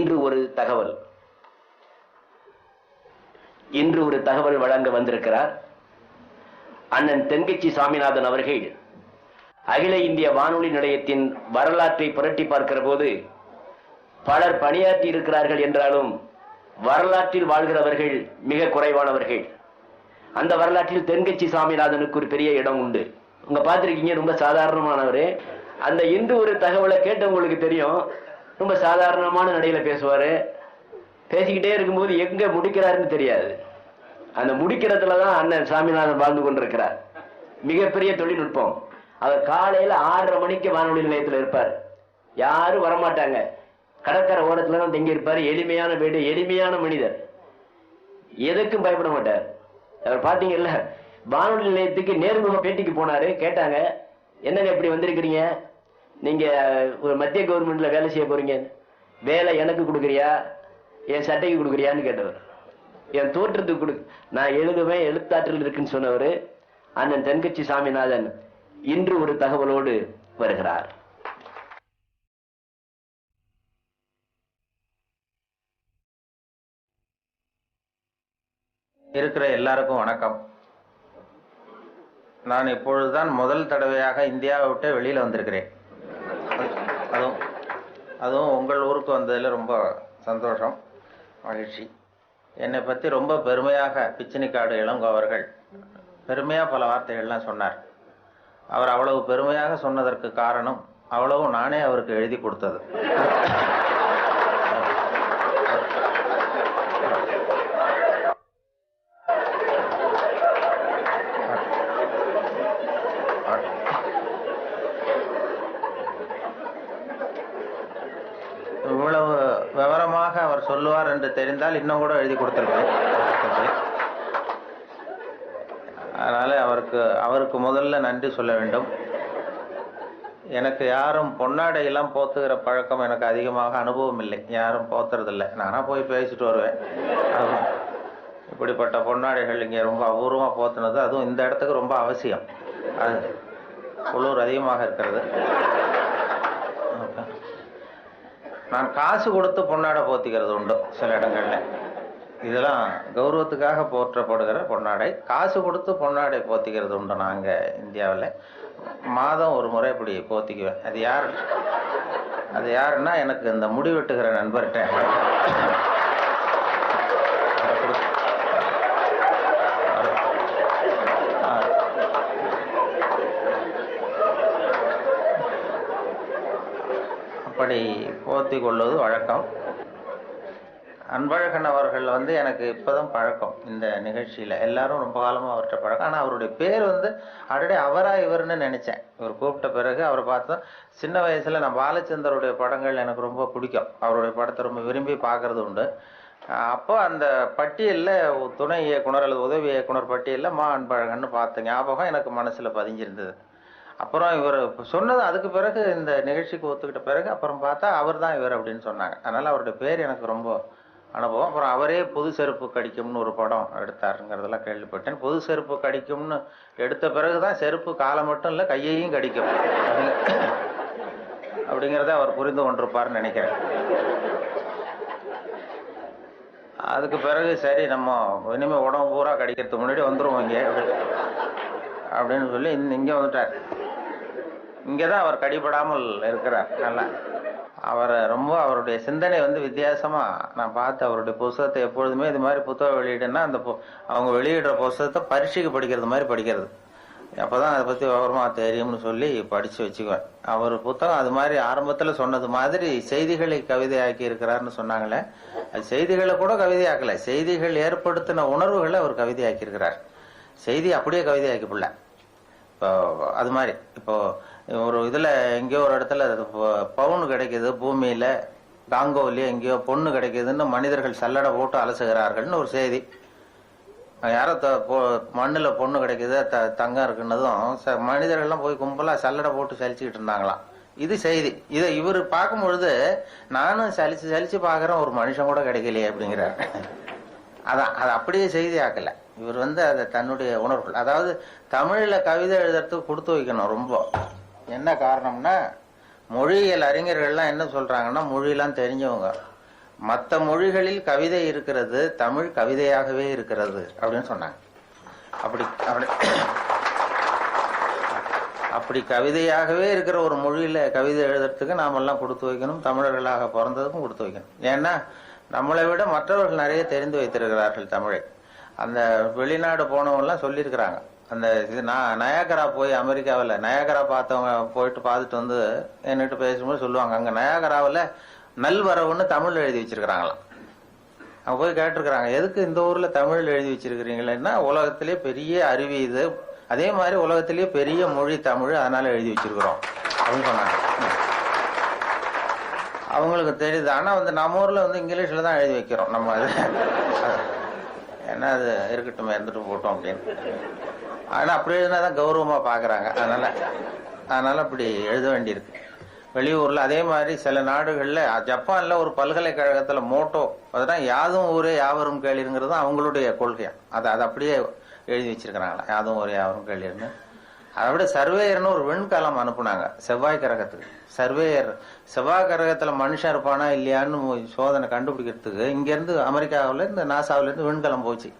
இன்று ஒரு தகவல் வழங்க வந்திருக்கிறார் அண்ணன் தென்கட்சி சாமிநாதன் அவர்கள். அகில இந்திய வானொலி நிலையத்தின் வரலாற்றை புரட்டி பார்க்கிற போது பலர் பணியாற்றி இருக்கிறார்கள் என்றாலும் வரலாற்றில் வாழ்கிறவர்கள் மிக குறைவானவர்கள். அந்த வரலாற்றில் தென்கட்சி சாமிநாதனுக்கு ஒரு பெரிய இடம் உண்டு. உங்க பார்த்திருக்கீங்க, ரொம்ப சாதாரணமானவரு. அந்த இன்று ஒரு தகவலை கேட்டவங்களுக்கு தெரியும், ரொம்ப சாதாரணமான நடையில பேசுவாரு. பேசிக்கிட்டே இருக்கும்போது எங்க முடிக்கிறாருன்னு தெரியாது. அந்த முடிக்கிறதுலதான் அண்ணன் சாமிநாதன் வாழ்ந்து கொண்டிருக்கிறார். மிகப்பெரிய தொழில்நுட்பம். அவர் காலையில 6:30 மணிக்கு வானொலி நிலையத்தில் இருப்பார். யாரும் வரமாட்டாங்க. கடற்கரை ஓரத்துல தான் தங்கி இருப்பார். எளிமையான வீடு, எளிமையான மனிதர், எதுக்கும் பயப்பட மாட்டார். அவர் பாத்தீங்கல்ல, வானொலி நிலையத்துக்கு நேர்முக பேட்டிக்கு போனாரு. கேட்டாங்க, என்னங்க இப்படி வந்திருக்கிறீங்க, நீங்க ஒரு மத்திய கவர்மெண்ட்ல வேலை செய்ய போறீங்க, வேலை எனக்கு கொடுக்குறியா என் சட்டைக்கு கொடுக்குறியான்னு கேட்டவர். என் தோற்றத்துக்கு கொடு, நான் எழுதுவேன், எழுத்தாற்றல் இருக்குன்னு சொன்னவர் அண்ணன் தென்கட்சி சாமிநாதன் இன்று ஒரு தகவலோடு வருகிறார். இருக்கிற எல்லாருக்கும் வணக்கம். நான் இப்பொழுதுதான் முதல் தடவையாக இந்தியாவை விட்டு வெளியில வந்திருக்கிறேன். அதுவும் உங்கள் ஊருக்கு வந்ததில் ரொம்ப சந்தோஷம், மகிழ்ச்சி. என்னை பற்றி ரொம்ப பெருமையாக பிச்சினிக்காடு இளங்கோ அவர்கள் பெருமையாக பல வார்த்தைகள்லாம் சொன்னார். அவர் அவ்வளவு பெருமையாக சொன்னதற்கு காரணம் அவ்வளவு நானே அவருக்கு எழுதி கொடுத்தது. இவ்வளவு விவரமாக அவர் சொல்லுவார் என்று தெரிந்தால் இன்னும் கூட எழுதி கொடுத்திருப்பேன். அதனால அவருக்கு முதல்ல நன்றி சொல்ல வேண்டும். எனக்கு யாரும் பொன்னாடையெல்லாம் போத்துகிற பழக்கம் எனக்கு அதிகமாக அனுபவம் இல்லை. யாரும் போத்துறதில்லை. நானா போய் பேசிட்டு வருவேன். இப்படிப்பட்ட பொன்னாடைகள் இங்கே ரொம்ப அபூர்வமாக போத்துனது, அதுவும் இந்த இடத்துக்கு ரொம்ப அவசியம். அது குளிர் அதிகமாக இருக்கிறது. நான் காசு கொடுத்து பொன்னாடை போத்திக்கிறது உண்டு சில இடங்கள்ல. இதெல்லாம் கௌரவத்துக்காக போற்றப்படுகிற பொன்னாடை. காசு கொடுத்து பொன்னாடை போத்திக்கிறது உண்டு. நாங்கள் இந்தியாவில் மாதம் ஒரு முறை இப்படி போத்திக்குவேன். அது யாருன்னா எனக்கு இந்த முடி வெட்டுகிற நண்பர்கிட்ட அப்படி போத்தி கொள்வது வழக்கம். அன்பழகன் அவர்கள் எனக்கு இப்போதான் பழக்கம். இந்த நிகழ்ச்சியில் எல்லாரும் ரொம்ப காலமாக அவர்கிட்ட பழக்கம். ஆனால் அவருடைய பேர் ஆல்ரெடி அவரா இவர்னு நினைச்சேன். இவர் கூப்பிட்ட பிறகு அவரை பார்த்தோம். சின்ன வயசுல நான் பாலச்சந்தருடைய படங்கள் எனக்கு ரொம்ப பிடிக்கும். அவருடைய படத்தை ரொம்ப விரும்பி பார்க்கறது உண்டு. அப்போ அந்த பட்டியலில் துணை இயக்குனர் அல்லது உதவி இயக்குனர் பட்டியலில் மா அன்பழகன் பார்த்த ஞாபகம் எனக்கு மனசுல பதிஞ்சிருந்தது. அப்புறம் இவர் சொன்னது அதுக்கு பிறகு இந்த நிகழ்ச்சிக்கு ஒத்துக்கிட்ட பிறகு அப்புறம் பார்த்தா அவர் தான் இவர் அப்படின்னு சொன்னாங்க. அதனால அவருடைய பேர் எனக்கு ரொம்ப அனுபவம். அப்புறம் அவரே பொது செருப்பு கடிக்கும்னு ஒரு படம் எடுத்தாருங்கிறதெல்லாம் கேள்விப்பட்டேன். பொது செருப்பு கடிக்கும்னு எடுத்த பிறகுதான் செருப்பு காலை மட்டும் இல்லை கையையும் கடிக்கும் அப்படிங்கிறத அவர் புரிந்து கொண்டிருப்பார்னு நினைக்கிறேன். அதுக்கு பிறகு சரி நம்ம இனிமே உடம்பு பூரா கடிக்கிறதுக்கு முன்னாடி வந்துருவோம் இங்கே அப்படின்னு சொல்லி இங்கே வந்துட்டார். இங்கேதான் அவர் கடிபடாமல் இருக்கிறார். நல்லா அவருடைய சிந்தனை வித்தியாசமா நான் பார்த்து அவருடைய புத்தகத்தை எப்பொழுதுமே இது மாதிரி புத்தகம் வெளியிடுன்னா அந்த அவங்க வெளியிடுற புத்தகத்தை பரீட்சைக்கு படிக்கிறது மாதிரி படிக்கிறது. அப்பதான் அதை பத்தி விவரமா தெரியும்னு சொல்லி படிச்சு வச்சுக்குவேன். அவர் புத்தகம் அது மாதிரி ஆரம்பத்துல சொன்னது மாதிரி செய்திகளை கவிதையாக்கி இருக்கிறாருன்னு சொன்னாங்களே, அது செய்திகளை கூட கவிதையாக்கல, செய்திகள் ஏற்படுத்தின உணர்வுகளை அவர் கவிதையாக்கி இருக்கிறார். செய்தி அப்படியே கவிதையாக்கிப்புள்ள. இப்போ அது மாதிரி இப்போ ஒரு இதுல எங்கேயோ ஒரு இடத்துல பவுன் கிடைக்குது, பூமியில காங்கோவிலேயே எங்கேயோ பொண்ணு கிடைக்குதுன்னு மனிதர்கள் சல்லடை போட்டு அலசுகிறார்கள்னு ஒரு செய்தி. யாரோ மண்ணுல பொண்ணு கிடைக்குது, தங்கம் இருக்குன்னதும் மனிதர்கள்லாம் போய் கும்பலா சல்லடை போட்டு சலிச்சுக்கிட்டு இருந்தாங்களாம். இது செய்தி. இதை இவர் பார்க்கும் பொழுது நானும் சலிச்சு பாக்குறேன், ஒரு மனுஷன் கூட கிடைக்கலையே அப்படிங்கிறார். அதான் அது அப்படியே செய்தி ஆக்கல. இவர் அதை தன்னுடைய உணர்வுகள், அதாவது தமிழ்ல கவிதை எழுதுறதுக்கு கொடுத்து வைக்கணும் ரொம்ப. என்ன காரணம்னா மொழியியல் அறிஞர்கள்லாம் என்ன சொல்றாங்கன்னா, மொழியெல்லாம் தெரிஞ்சவங்க மற்ற மொழிகளில் கவிதை இருக்கிறது, தமிழ் கவிதையாகவே இருக்கிறது அப்படின்னு சொன்னாங்க. அப்படி அப்படி அப்படி கவிதையாகவே இருக்கிற ஒரு மொழியில கவிதை எழுதுறதுக்கு நாமெல்லாம் கொடுத்து வைக்கணும். தமிழர்களாக பிறந்ததுக்கும் கொடுத்து வைக்கணும். ஏன்னா நம்மளை விட மற்றவர்கள் நிறைய தெரிந்து வைத்திருக்கிறார்கள் தமிழை. அந்த வெளிநாடு போனவங்கலாம் சொல்லியிருக்கிறாங்க. அந்த இது நான் நயாகரா போய் அமெரிக்காவில் நயாகரா பார்த்தவங்க போயிட்டு பார்த்துட்டு வந்து என்கிட்ட பேசும்போது சொல்லுவாங்க, அங்கே நயாகராவில் நல்வரவுன்னு தமிழ் எழுதி வச்சிருக்கிறாங்களாம். அவங்க போய் கேட்டிருக்கிறாங்க, எதுக்கு இந்த ஊர்ல தமிழ் எழுதி வச்சிருக்கிறீங்களேன்னா, உலகத்திலே பெரிய அருவி இது, அதே மாதிரி உலகத்திலேயே பெரிய மொழி தமிழ், அதனால எழுதி வச்சிருக்கிறோம் அப்படின்னு சொன்னாங்க. அவங்களுக்கு தெரியுது. ஆனா நம்ம ஊர்ல இங்கிலீஷ்ல தான் எழுதி வைக்கிறோம் நம்ம. அது ஏன்னா அது இருக்கட்டும், இருந்துட்டு போட்டோம் அப்படின்னு. ஆனா அப்படி எழுதினாதான் கௌரவமா பாக்குறாங்க. அதனால அப்படி எழுத வேண்டியிருக்கு. வெளியூர்ல அதே மாதிரி சில நாடுகள்ல, ஜப்பான்ல ஒரு பல்கலைக்கழகத்துல மோட்டோ அதுதான் யாதும் ஊரே யாவரும் கேளிருங்கிறது அவங்களுடைய கொள்கையா. அதை அப்படியே எழுதி வச்சிருக்கிறாங்களா, யாதும் ஊரே யாவரும் கேளிருன்னு. அதை விட சர்வேயர்னு ஒரு விண்கலம் அனுப்புனாங்க செவ்வாய் கிரகத்துக்கு. சர்வேயர் செவ்வாய் கிரகத்துல மனுஷன் இருப்பானா இல்லையான்னு சோதனை கண்டுபிடிக்கிறதுக்கு இங்க இருந்து அமெரிக்காவில இருந்து நாசாவில இருந்து விண்கலம் போச்சு.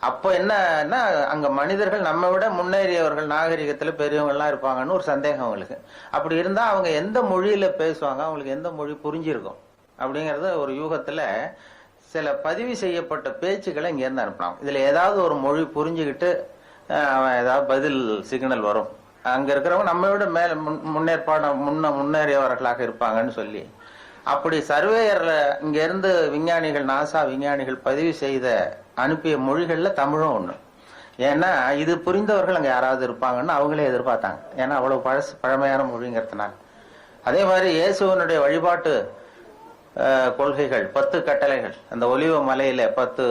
அப்போ என்னன்னா, அங்க மனிதர்கள் நம்ம விட முன்னேறியவர்கள், நாகரிகத்துல பெரியவங்க எல்லாம் இருப்பாங்கன்னு ஒரு சந்தேகம் அவங்களுக்கு. அப்படி இருந்தா அவங்க எந்த மொழியில பேசுவாங்க, அவங்களுக்கு எந்த மொழி புரிஞ்சிருக்கும் அப்படிங்கறத ஒரு யூகத்துல சில பதிவு செய்யப்பட்ட பேச்சுக்களை இங்க இருந்து அனுப்பினாங்க. இதுல ஏதாவது ஒரு மொழி புரிஞ்சுக்கிட்டு அவன் ஏதாவது பதில் சிக்னல் வரும், அங்க இருக்கிறவங்க நம்ம விட மேல முன்னேறியவர்களாக இருப்பாங்கன்னு சொல்லி, அப்படி சர்வேயர்ல இங்க இருந்து விஞ்ஞானிகள், நாசா விஞ்ஞானிகள் பதிவு செய்த அனுப்பிய மொழிகள்ல தமிழும் ஒண்ணு. ஏன்னா இது புரிந்தவர்கள் அங்க யாராவது இருப்பாங்கன்னு அவங்களே எதிர்பார்த்தாங்க. ஏன்னா அவ்வளவு பழமையான மொழிங்கிறதுனால. அதே மாதிரி இயேசுவனுடைய வழிபாட்டு கொள்கைகள் 10 கட்டளைகள் அந்த ஒலிவ மலையில 10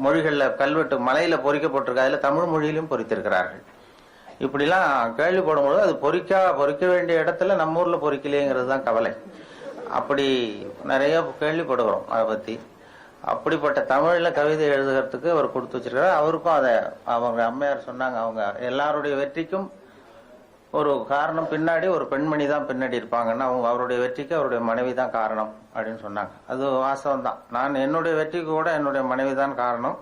மொழிகள்ல கல்வெட்டு மலையில பொறிக்கப்பட்டிருக்கு. அதுல தமிழ் மொழியிலும் பொறித்திருக்கிறார்கள். இப்படிலாம் கேள்விப்படும்போது அது பொறிக்க வேண்டிய இடத்துல நம்ம ஊர்ல பொறிக்கலையேங்கிறது தான் கவலை. அப்படி நிறைய கேள்விப்படுகிறோம் அதை பத்தி. அப்படிப்பட்ட தமிழ்ல கவிதை எழுதுகிறதுக்கு அவர் கொடுத்து வச்சிருக்காரு. அவருக்கும் அதை அவங்க அம்மையார் சொன்னாங்க, அவங்க எல்லாருடைய வெற்றிக்கும் ஒரு காரணம் பின்னாடி ஒரு பெண்மணி தான் பின்னாடி இருப்பாங்கன்னா, அவங்க அவருடைய வெற்றிக்கு அவருடைய மனைவி தான் காரணம் அப்படின்னு சொன்னாங்க. அது வாஸ்தவம் தான். நான் என்னுடைய வெற்றிக்கு கூட என்னுடைய மனைவி தான் காரணம்.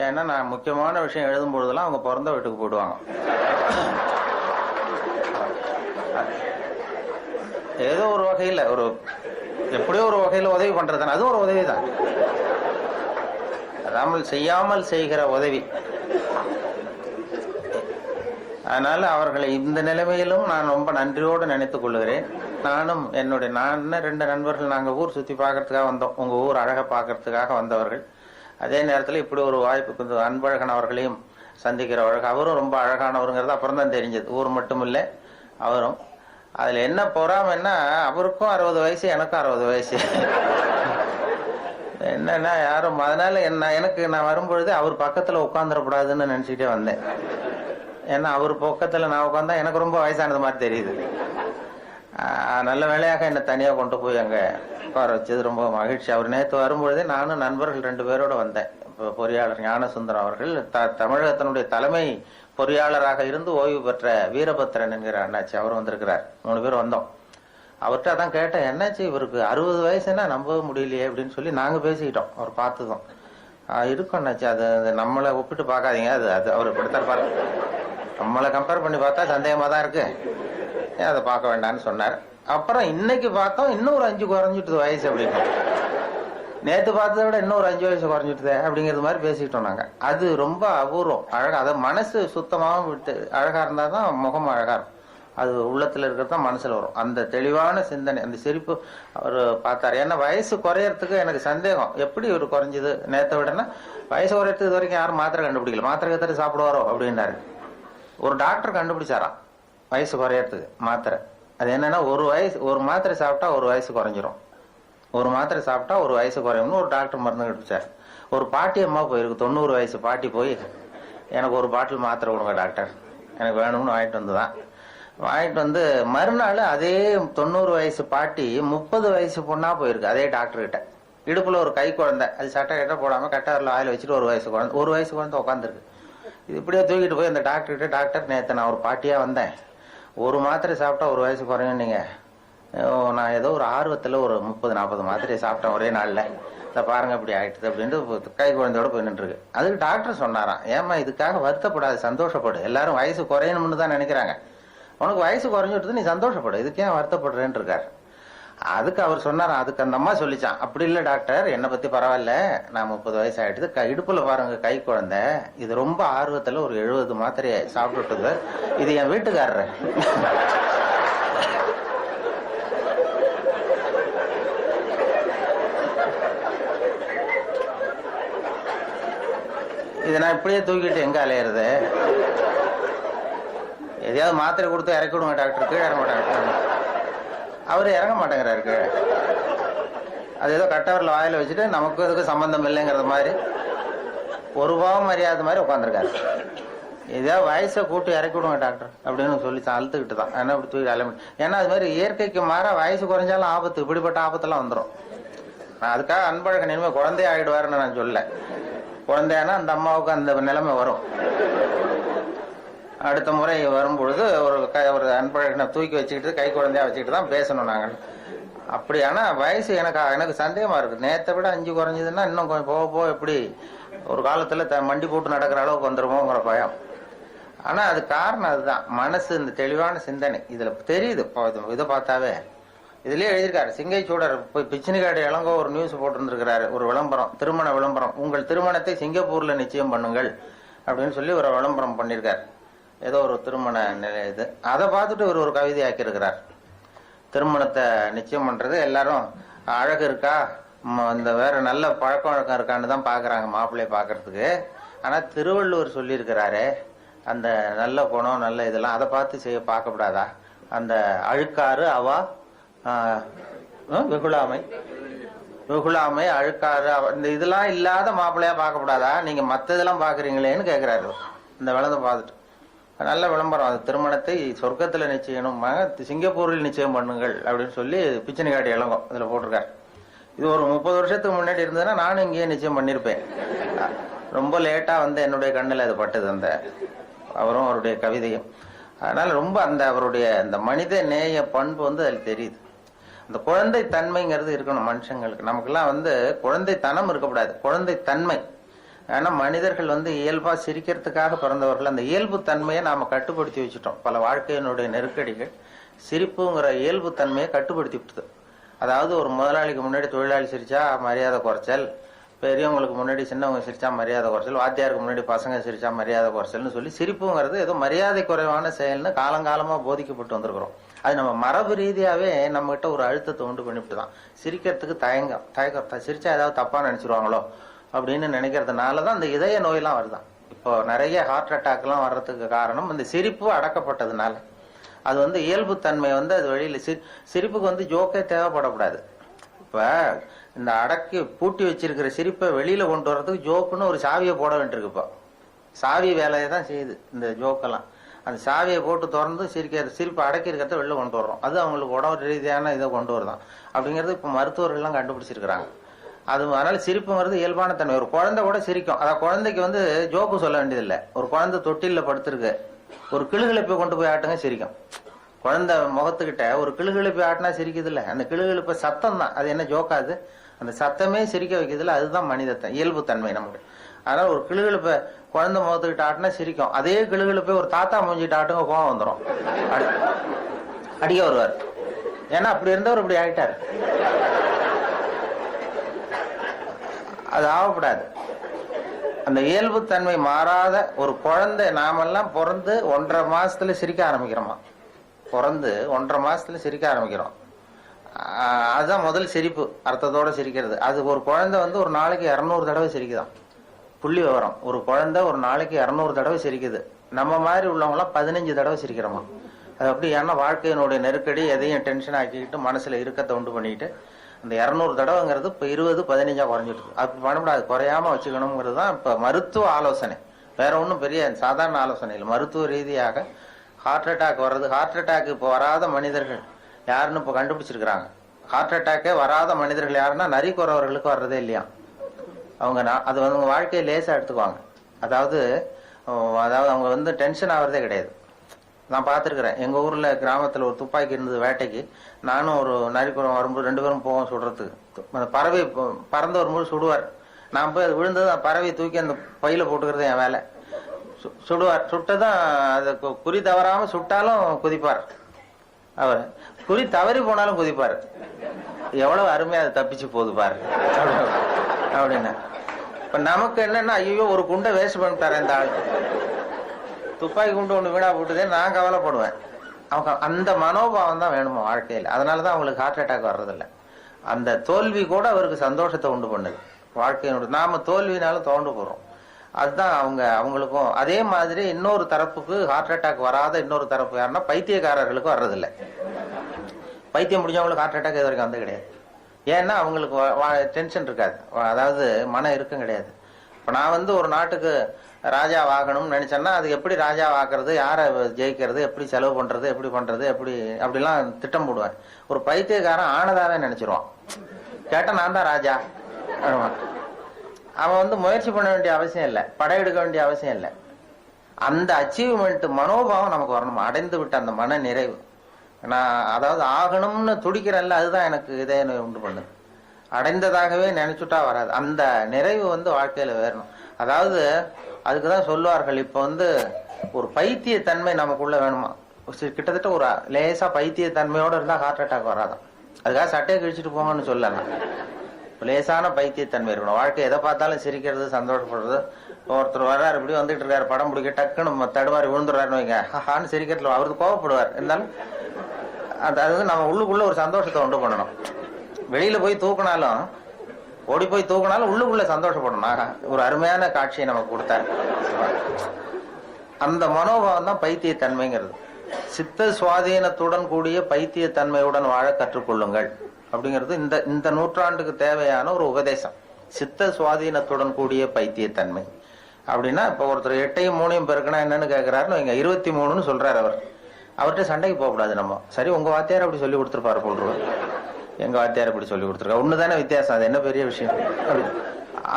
ஏன்னா நான் முக்கியமான விஷயம் எழுதும் பொழுதெல்லாம் அவங்க பிறந்த வீட்டுக்கு போயிடுவாங்க. ஏதோ ஒரு வகையில எப்படியோ ஒரு வகையில உதவி பண்றதுதானே, அதுவும் ஒரு உதவி தான். அதாமல் செய்யாமல் செய்கிற உதவி. அதனால அவர்களை இந்த நிலைமையிலும் நான் ரொம்ப நன்றியோடு நினைத்துக் கொள்ளுகிறேன். நானும் நான் 2 நண்பர்கள் நாங்க ஊர் சுத்தி பார்க்கறதுக்காக வந்தோம். உங்க ஊர் அழகை பார்க்கறதுக்காக வந்தவர்கள். அதே நேரத்தில் இப்படி ஒரு வாய்ப்பு அன்பழகன் அவர்களையும் சந்திக்கிறவர்கள். அவரும் ரொம்ப அழகானவருங்கிறது அப்புறம் தான் தெரிஞ்சது. ஊர் மட்டும் இல்லை, அவரும். அதுல என்ன பொறாமைன்னா, அவருக்கும் 60 வயசு, எனக்கும் 60 வயசு. என்னன்னா யாரும் அதனால நான் வரும்பொழுது அவர் பக்கத்துல உட்காந்துடக்கூடாதுன்னு நினைச்சுட்டே வந்தேன். ஏன்னா அவர் பக்கத்துல நான் உட்காந்தா எனக்கு ரொம்ப வயசானது மாதிரி தெரியுது. நல்ல வேலையாக என்னை தனியா கொண்டு போய் அங்க உட்கார வச்சது ரொம்ப மகிழ்ச்சி. அவர் நேற்று வரும்பொழுதே நானும் நண்பர்கள் 2 பேரோட வந்தேன். பொறியாளர் ஞானசுந்தரம் அவர்கள் தமிழகத்தினுடைய தலைமை பொறியாளராக இருந்து ஓய்வு பெற்ற வீரபத்ரன் என்கிற அண்ணாச்சி, அவர் வந்திருக்கிறார். 3 பேர் வந்தோம். அவர்கிட்ட அதான் கேட்டேன், என்னாச்சு இவருக்கு 60 வயசுன்னா நம்பவே முடியலையே அப்படின்னு சொல்லி நாங்க பேசிக்கிட்டோம். அவர் பார்த்ததும் இருக்கும் அண்ணாச்சி, அது நம்மளை ஒப்பிட்டு பார்க்காதீங்க, அது அவர் இப்படித்தான் பாரு, நம்மளை கம்பேர் பண்ணி பார்த்தா சந்தேகமா தான் இருக்கு, அதை பார்க்க வேண்டாம்னு சொன்னார். அப்புறம் இன்னைக்கு பார்த்தோம், இன்னும் ஒரு 5 குறைஞ்சிட்டு வயசு அப்படின்னு. நேத்து பார்த்ததை விட இன்னொரு 5 வயசு குறைஞ்சிட்டுதே அப்படிங்கிறது மாதிரி பேசிக்கிட்டோம் நாங்க. அது ரொம்ப அபூர்வம், அழகா. அதை மனசு சுத்தமாகவும் அழகா இருந்தாதான் முகம் அழகா இருக்கும். அது உள்ளத்துல இருக்கிறது தான் மனசுல வரும். அந்த தெளிவான சிந்தனை, அந்த சிரிப்பு அவர் பார்த்தாரு. ஏன்னா வயசு குறையறதுக்கு எனக்கு சந்தேகம், எப்படி ஒரு குறைஞ்சது நேற்றை விடனா வயசு குறையறதுக்கு இது வரைக்கும் யாரும் மாத்திரை கண்டுபிடிக்கல. மாத்திரை கத்திரி சாப்பிடுவாரோ அப்படின்னாரு. ஒரு டாக்டர் கண்டுபிடிச்சாராம் வயசு குறையறதுக்கு மாத்திரை. அது என்னன்னா ஒரு மாத்திரை சாப்பிட்டா 1 வயசு குறைஞ்சிரும், 1 மாத்திரை சாப்பிட்டா 1 வயசு குறையும்னு ஒரு டாக்டர் மருந்து கண்டுபிடிச்சார். ஒரு பாட்டி அம்மா போயிருக்கு, 90 வயசு பாட்டி போய், எனக்கு ஒரு பாட்டில் மாத்திரை கொடுங்க டாக்டர், எனக்கு வேணும்னு வாங்கிட்டு வந்துதான். வாங்கிட்டு வந்து மறுநாள் அதே 90 வயசு பாட்டி 30 வயசு பொண்ணா போயிருக்கு அதே டாக்டர் கிட்ட. இடுப்புல ஒரு கை குழந்தை, அது சட்டை கிட்ட போடாம கட்டாரில் ஆயில் வச்சுட்டு 1 வயசு குழந்தை உட்காந்துருக்கு. இது இப்படியே தூக்கிட்டு போய் அந்த டாக்டர் கிட்ட, டாக்டர் நேற்று நான் ஒரு பாட்டியா வந்தேன், 1 மாத்திரை சாப்பிட்டா 1 வயசு குறையும், நீங்க நான் ஏதோ ஒரு ஆர்வத்துல ஒரு 30-40 மாத்திரையை சாப்பிட்டேன் ஒரே நாள்ல, இதை பாருங்க இப்படி ஆயிடுது அப்படின்ட்டு கை குழந்தையோட போய் நின்றுருக்கு. அதுக்கு டாக்டர் சொன்னாராம், ஏமா இதுக்காக வருத்தப்படாது, சந்தோஷப்படு. எல்லாரும் வயசு குறையணும்னு தான் நினைக்கிறாங்க. உனக்கு வயசு குறைஞ்சிட்டு நீ சந்தோஷப்படு, இதுக்கு ஏன் வருத்தப்படுறேன்னு இருக்காரு. அதுக்கு அவர் சொன்னாராம், அதுக்கு அந்த அம்மா சொல்லிச்சான், அப்படி இல்லை டாக்டர், என்னை பத்தி பரவாயில்ல, நான் 30 வயசு ஆயிடுது, இடுப்புல பாருங்க கை குழந்தை, இது ரொம்ப ஆர்வத்துல ஒரு 70 மாத்திரையை சாப்பிட்டுட்டுது, இது என் வீட்டுக்காரரு. இதை நான் இப்படியே தூக்கிட்டு எங்க அலையிறது? எதையாவது மாத்திரை கொடுத்து இறக்கி விடுங்க டாக்டர். கீழே இறங்க மாட்டாங்க. அவரு இறங்க மாட்டேங்கிறாரு கீழே. அது ஏதோ கட்டவரில் வாயில வச்சுட்டு நமக்கு இதுக்கு சம்பந்தம் இல்லைங்கிறது மாதிரி ஒரு பாவம் மரியாதை மாதிரி உட்காந்துருக்காரு. எதையாவது வயசை கூட்டி இறக்கி விடுங்க டாக்டர் அப்படின்னு சொல்லி அழுத்துக்கிட்டு தான். ஏன்னா இப்படி தூக்கி அலைய, ஏன்னா அது மாதிரி இயற்கைக்கு மாற வயசு குறைஞ்சாலும் ஆபத்து, இப்படிப்பட்ட ஆபத்தெல்லாம் வந்துடும். நான் அதுக்காக அன்பழகன் இனிமேல் குழந்தைய ஆயிடுவாருன்னு நான் சொல்ல. குழந்தையானா அந்த அம்மாவுக்கு அந்த நிலைமை வரும். அடுத்த முறை வரும்பொழுது ஒரு அன்பழகனை தூக்கி வச்சுக்கிட்டு கை குழந்தையா வச்சுக்கிட்டு தான் பேசணும் நாங்கள். அப்படி ஆனா வயசு எனக்கு சந்தேகமா இருக்கு. நேற்றை விட 5 குறைஞ்சதுன்னா இன்னும் கொஞ்சம் போக போக எப்படி ஒரு காலத்துல மண்டி போட்டு நடக்கிற அளவுக்கு வந்துருமோங்கிற பயம். ஆனா அது காரணம் அதுதான், மனசு, இந்த தெளிவான சிந்தனை இதுல தெரியுது. இதை பார்த்தாவே இதுலயே எழுதியிருக்காரு சிங்கைச்சூடர். பிச்சினிகாடு இளங்கோ ஒரு நியூஸ் போட்டிருந்திருக்கிறாரு, ஒரு விளம்பரம், திருமண விளம்பரம், உங்கள் திருமணத்தை சிங்கப்பூர்ல நிச்சயம் பண்ணுங்கள் அப்படின்னு சொல்லி ஒரு விளம்பரம் பண்ணியிருக்காரு. ஏதோ ஒரு திருமண நிலை இது. அதை பார்த்துட்டு ஒரு கவிதை ஆக்கியிருக்கிறார். திருமணத்தை நிச்சயம் பண்றது எல்லாரும் அழகு இருக்கா, இந்த வேற நல்ல பழக்க வழக்கம் இருக்கான்னு தான் பாக்குறாங்க மாப்பிள்ளைய பாக்குறதுக்கு. ஆனா திருவள்ளுவர் சொல்லியிருக்கிறாரு, அந்த நல்ல குணம் நல்ல இதெல்லாம் அதை பார்த்து பார்க்கப்படாதா? அந்த அழுக்காறு அவா வெகுளாமை அழுக்காறு இந்த இதெல்லாம் இல்லாத மாப்பிள்ளையா பார்க்கப்படாதா? நீங்க மத்த இதெல்லாம் பாக்குறீங்களேன்னு கேக்குறாரு இந்த விளம்பரம் பார்த்துட்டு. நல்ல விளம்பரம். அது திருமணத்தை சொர்க்கத்துல நிச்சயம், சிங்கப்பூரில் நிச்சயம் பண்ணுங்கள் அப்படின்னு சொல்லி பிச்சனிகாடு இளங்கோ இதுல போட்டிருக்காரு. இது ஒரு 30 வருஷத்துக்கு முன்னாடி இருந்ததுன்னா நானும் இங்கேயே நிச்சயம் பண்ணிருப்பேன். ரொம்ப லேட்டா என்னுடைய கண்ணில் அது பட்டது, அந்த அவரும் அவருடைய கவிதையும். அதனால ரொம்ப அவருடைய அந்த மனித நேய பண்பு அதில் தெரியுது. அந்த குழந்தை தன்மைங்கிறது இருக்கணும் மனுஷங்களுக்கு. நமக்கெல்லாம் குழந்தைத்தனம் இருக்கக்கூடாது, குழந்தை தன்மை. ஆனா மனிதர்கள் இயல்பா சிரிக்கிறதுக்காக பிறந்தவர்கள். அந்த இயல்பு தன்மையை நாம கட்டுப்படுத்தி வச்சுட்டோம். பல வாழ்க்கையினுடைய நெருக்கடிகள் சிரிப்புங்கிற இயல்பு தன்மையை கட்டுப்படுத்தி விட்டுது. அதாவது ஒரு முதலாளிக்கு முன்னாடி தொழிலாளி சிரிச்சா மரியாதை குறைச்சல், பெரியவங்களுக்கு முன்னாடி சின்னவங்க சிரிச்சா மரியாதை குறைச்சல், வாத்தியாருக்கு முன்னாடி பசங்க சிரிச்சா மரியாதை குறைச்சல்னு சொல்லி சிரிப்புங்கிறது ஏதோ மரியாதை குறைவான செயல்னு காலங்காலமா போதிக்கப்பட்டு வந்திருக்கிறோம். அது நம்ம மரபு ரீதியாவே நம்ம கிட்ட ஒரு அழுத்தத்தை உண்டு பண்ணிவிட்டு தான் சிரிக்கிறதுக்கு தயக்கம் சிரிச்சா ஏதாவது தப்பா நினைச்சிருவாங்களோ அப்படின்னு நினைக்கிறதுனாலதான் அந்த இதய நோயெல்லாம் வருதான். இப்போ நிறைய ஹார்ட் அட்டாக் எல்லாம் வர்றதுக்கு காரணம் இந்த சிரிப்பு அடக்கப்பட்டதுனால. அது இயல்பு தன்மை அது வெளியில சிரிப்புக்கு ஜோக்கே தேவைப்படக்கூடாது. இப்ப இந்த அடக்கி பூட்டி வச்சிருக்கிற சிரிப்பை வெளியில கொண்டு வர்றதுக்கு ஜோக்குன்னு ஒரு சாவியை போட வேண்டியிருக்கு. இப்போ சாவி வேலையை தான் செய்யுது இந்த ஜோக்கெல்லாம். அந்த சாவியை போட்டு திறந்து சிரிப்பை அடக்கி இருக்கிறத வெளில கொண்டு வர்றோம். அது அவங்களுக்கு உடம்பு ரீதியான இதை கொண்டு வருதான் அப்படிங்கிறது இப்ப மருத்துவர்கள்லாம் கண்டுபிடிச்சிருக்கிறாங்க. அது அதனால சிரிப்புங்கிறது இயல்பான தன்மை. ஒரு குழந்தை கூட சிரிக்கும். அதான் குழந்தைக்கு ஜோக்கு சொல்ல வேண்டியதில்லை. ஒரு குழந்தை தொட்டில படுத்திருக்கு, ஒரு கிளுகிழப்பை கொண்டு போய் ஆட்டுங்க சிரிக்கும். குழந்தை முகத்துக்கிட்ட ஒரு கிளுகிழப்பை ஆட்டினா சிரிக்குது இல்ல, அந்த கிளுகிழப்ப சத்தம் தான். அது என்ன ஜோக்காது? அந்த சத்தமே சிரிக்க வைக்கிறது இல்ல. அதுதான் மனிதத்தை இயல்பு தன்மை நமக்கு. அதனால ஒரு கிளுகிழப்ப குழந்தை முகத்துக்கிட்ட ஆட்டினா சிரிக்கும். அதே கிளுகிழப்பை ஒரு தாத்தா மூஞ்சிட்டு ஆட்டுங்க கோவம் வந்துடும், அடிக்க வருவார். ஏன்னா அப்படி இருந்தவர் இப்படி ஆயிட்டாரு. அது ஆகக்கூடாது. அந்த இயல்பு தன்மை மாறாத ஒரு குழந்தை, நாமெல்லாம் பிறந்து 1.5 மாசத்துல சிரிக்க ஆரம்பிக்கிறோமா? பிறந்து 1.5 மாசத்துல சிரிக்க ஆரம்பிக்கிறோம். அதுதான் முதல் சிரிப்பு, அர்த்தத்தோட சிரிக்கிறது. அது ஒரு குழந்தை ஒரு நாளைக்கு 200 தடவை சிரிக்குதான். புள்ளி விவரம், ஒரு குழந்தை ஒரு நாளைக்கு 200 தடவை சிரிக்குது. நம்ம மாதிரி உள்ளவங்களாம் 15 தடவை சிரிக்கிறோமா? அது அப்படி. ஏன்னா வாழ்க்கையினுடைய நெருக்கடி எதையும் டென்ஷன் ஆக்கிக்கிட்டு மனசுல இறுக்கத்தை உண்டு பண்ணிட்டு அந்த 200 தடவைங்கிறது இப்ப 20-15 குறைஞ்சிட்டு. அப்படி பண்ணக்கூடாது, குறையாம வச்சுக்கணுங்கிறது தான் இப்ப மருத்துவ ஆலோசனை. வேற ஒன்றும் பெரிய சாதாரண ஆலோசனை இல்லை. மருத்துவ ரீதியாக ஹார்ட் அட்டாக் வர்றது, ஹார்ட் அட்டாக் இப்போ வராத மனிதர்கள் யாருன்னு இப்போ கண்டுபிடிச்சிருக்கிறாங்க. ஹார்ட் அட்டாக்கே வராத மனிதர்கள் யாருன்னா நரி குறவர்களுக்கு வர்றதே இல்லையா. அவங்க அது அவங்க வாழ்க்கையை லேசா எடுத்துக்குவாங்க. அதாவது அவங்க டென்ஷன் ஆகிறதே கிடையாது. நான் பார்த்துருக்குறேன். எங்கள் ஊரில் கிராமத்தில் ஒரு துப்பாக்கி இருந்தது வேட்டைக்கு. நானும் ஒரு நரிக்குறம் வரும்போது 2 பேரும் போவோம் சுடுறதுக்கு. அந்த பறவை பறந்து வரும்போது சுடுவார். நான் போய் அது விழுந்தது அந்த பறவையை தூக்கி அந்த பையில போட்டுக்கிறது என் வேலை. சுடுவார். சுட்டதான் அது குறி தவறாமல் சுட்டாலும் குதிப்பார் அவர். குறி தவறி போனாலும் குதிப்பார். எவ்வளவு அருமையா அது தப்பிச்சு போகுது பாரு அப்படின்னு. இப்ப நமக்கு என்னன்னா, ஐயோ ஒரு குண்டை வேஸ்ட் பண்ணிட்டாரு இந்த ஆள், துப்பாக்கி குண்டு ஒண்ணு வீணா போட்டுதே நான் கவலைப்படுவேன். அவங்க அந்த மனோபாவம் தான் வேணுமா வாழ்க்கையில். அதனாலதான் அவங்களுக்கு ஹார்ட் அட்டாக் வர்றதில்லை. அந்த தோல்வி கூட அவருக்கு சந்தோஷத்தை உண்டு பண்ணுது வாழ்க்கையினுடைய. நாம தோல்வினாலும் தோண்டு போறோம். அதுதான் அவங்களுக்கும். அதே மாதிரி இன்னொரு தரப்புக்கு ஹார்ட் அட்டாக் வராத இன்னொரு தரப்பு யாருன்னா பைத்தியக்காரர்களுக்கு வர்றதில்லை. பைத்தியம் முடிஞ்சவங்களுக்கு ஹார்ட் அட்டாக் இது வரைக்கும் வந்து கிடையாது. ஏன்னா அவங்களுக்கு டென்ஷன் இருக்காது, அதாவது மன இறுக்கம் கிடையாது. இப்போ நான் ஒரு நாட்டுக்கு ராஜா ஆகணும்னு நினைச்சேன்னா அது எப்படி ராஜா ஆக்குறது, யாரை ஜெயிக்கிறது, எப்படி செலவு பண்றது, எப்படி பண்றது, அப்படிலாம் திட்டம் போடுவேன். ஒரு பைத்தியக்காரன் ஆனதாவே நினைச்சிருவான். கேட்டா நான் தான் ராஜா. அவன் முயற்சி பண்ண வேண்டிய அவசியம் இல்லை, படையெடுக்க வேண்டிய அவசியம் இல்லை. அந்த அச்சீவ்மெண்ட் மனோபாவம் நமக்கு வரணும். அடைந்து விட்ட அந்த மன நிறைவு. நான் அதாவது ஆகணும்னு துடிக்கிறேன்ல, அதுதான் எனக்கு இதய நோய் உண்டு பண்ணுது. அடைந்ததாகவே நினைச்சுட்டா வராது. அந்த நிறைவு வாழ்க்கையில வேறணும். அதாவது அதுக்குதான் சொல்லுவார்கள், இப்ப ஒரு பைத்தியத்தன்மை நமக்குள்ள வேணுமா. கிட்டத்தட்ட ஒரு லேசா பைத்தியத்தன்மையோட இருந்தா ஹார்ட் அட்டாக் வராதான். அதுக்காக சட்டையை கிழிச்சிட்டு போங்கன்னு சொல்லலாம். லேசான பைத்தியத்தன்மை இருக்கணும். வாழ்க்கை எதை பார்த்தாலும் சிரிக்கிறது, சந்தோஷப்படுறது. ஒருத்தர் வர்றாரு, இப்படி வந்துட்டு இருக்காரு, படம் பிடிக்க டக்குன்னு தடுவாரி விழுந்துடுறாருன்னு வைங்க, ஹான்னு சிரிக்கிறதுல அவருக்கு கோவப்படுவார். இருந்தாலும் அது நம்ம உள்ளுக்குள்ள ஒரு சந்தோஷத்தை உண்டு பண்ணணும். வெளியில போய் தூக்கினாலும், ஓடி போய் தூக்கினாலும் உள்ளுக்குள்ள சந்தோஷப்படணும். ஒரு அருமையான காட்சியை நமக்கு கொடுத்தாரு. அந்த மனோபாவம் தான் பைத்தியத்தன்மைங்கிறது. சித்த சுவாதீனத்துடன் கூடிய பைத்தியத்தன்மையுடன் வாழ கற்றுக்கொள்ளுங்கள் அப்படிங்கிறது இந்த நூற்றாண்டுக்கு தேவையான ஒரு உபதேசம். சித்த சுவாதீனத்துடன் கூடிய பைத்தியத்தன்மை அப்படின்னா, இப்ப ஒருத்தர் 8ஐயும் 3ஐயும் பெருக்கினா என்னன்னு கேட்கிறாருன்னு வைங்க, 23ன்னு சொல்றாரு அவர். அவர்கிட்ட சண்டைக்கு போகக்கூடாது நம்ம. சரி, உங்க வாத்தியார் அப்படி சொல்லி கொடுத்துருப்பாரு போடுறோம், எங்க வாத்தியார் இப்படி சொல்லி கொடுத்துருக்கா, ஒண்ணுதானே வித்தியாசம், அது என்ன பெரிய விஷயம்.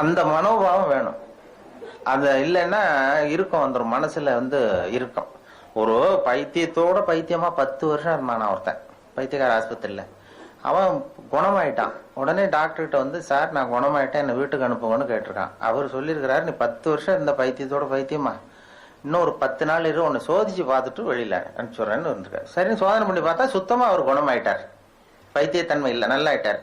அந்த மனோபாவம் வேணும். அது இல்லைன்னா இருக்கும் வந்துடும் மனசுல இருக்கும். ஒரு பைத்தியத்தோட பைத்தியமா 10 வருஷம் இருந்தான் ஒருத்தன் பைத்தியக்கார ஆஸ்பத்திரியில. அவன் குணமாயிட்டான். உடனே டாக்டர்கிட்ட சார் நான் குணமாயிட்டேன், என்னை வீட்டுக்கு அனுப்புங்கன்னு கேட்டிருக்கான். அவர் சொல்லியிருக்கிறாரு, நீ 10 வருஷம் இருந்த பைத்தியத்தோட பைத்தியமா, இன்னும் ஒரு 10 நாள் இரு, உன்னை சோதிச்சு பார்த்துட்டு வெளியில அனுப்பிச்சுடுறேன்னு இருந்திருக்காரு. சரின்னு சோதனை பண்ணி பார்த்தா சுத்தமா அவர் குணமாயிட்டார், பைத்தியத்தன்மை இல்லை, நல்லா ஆயிட்டார்,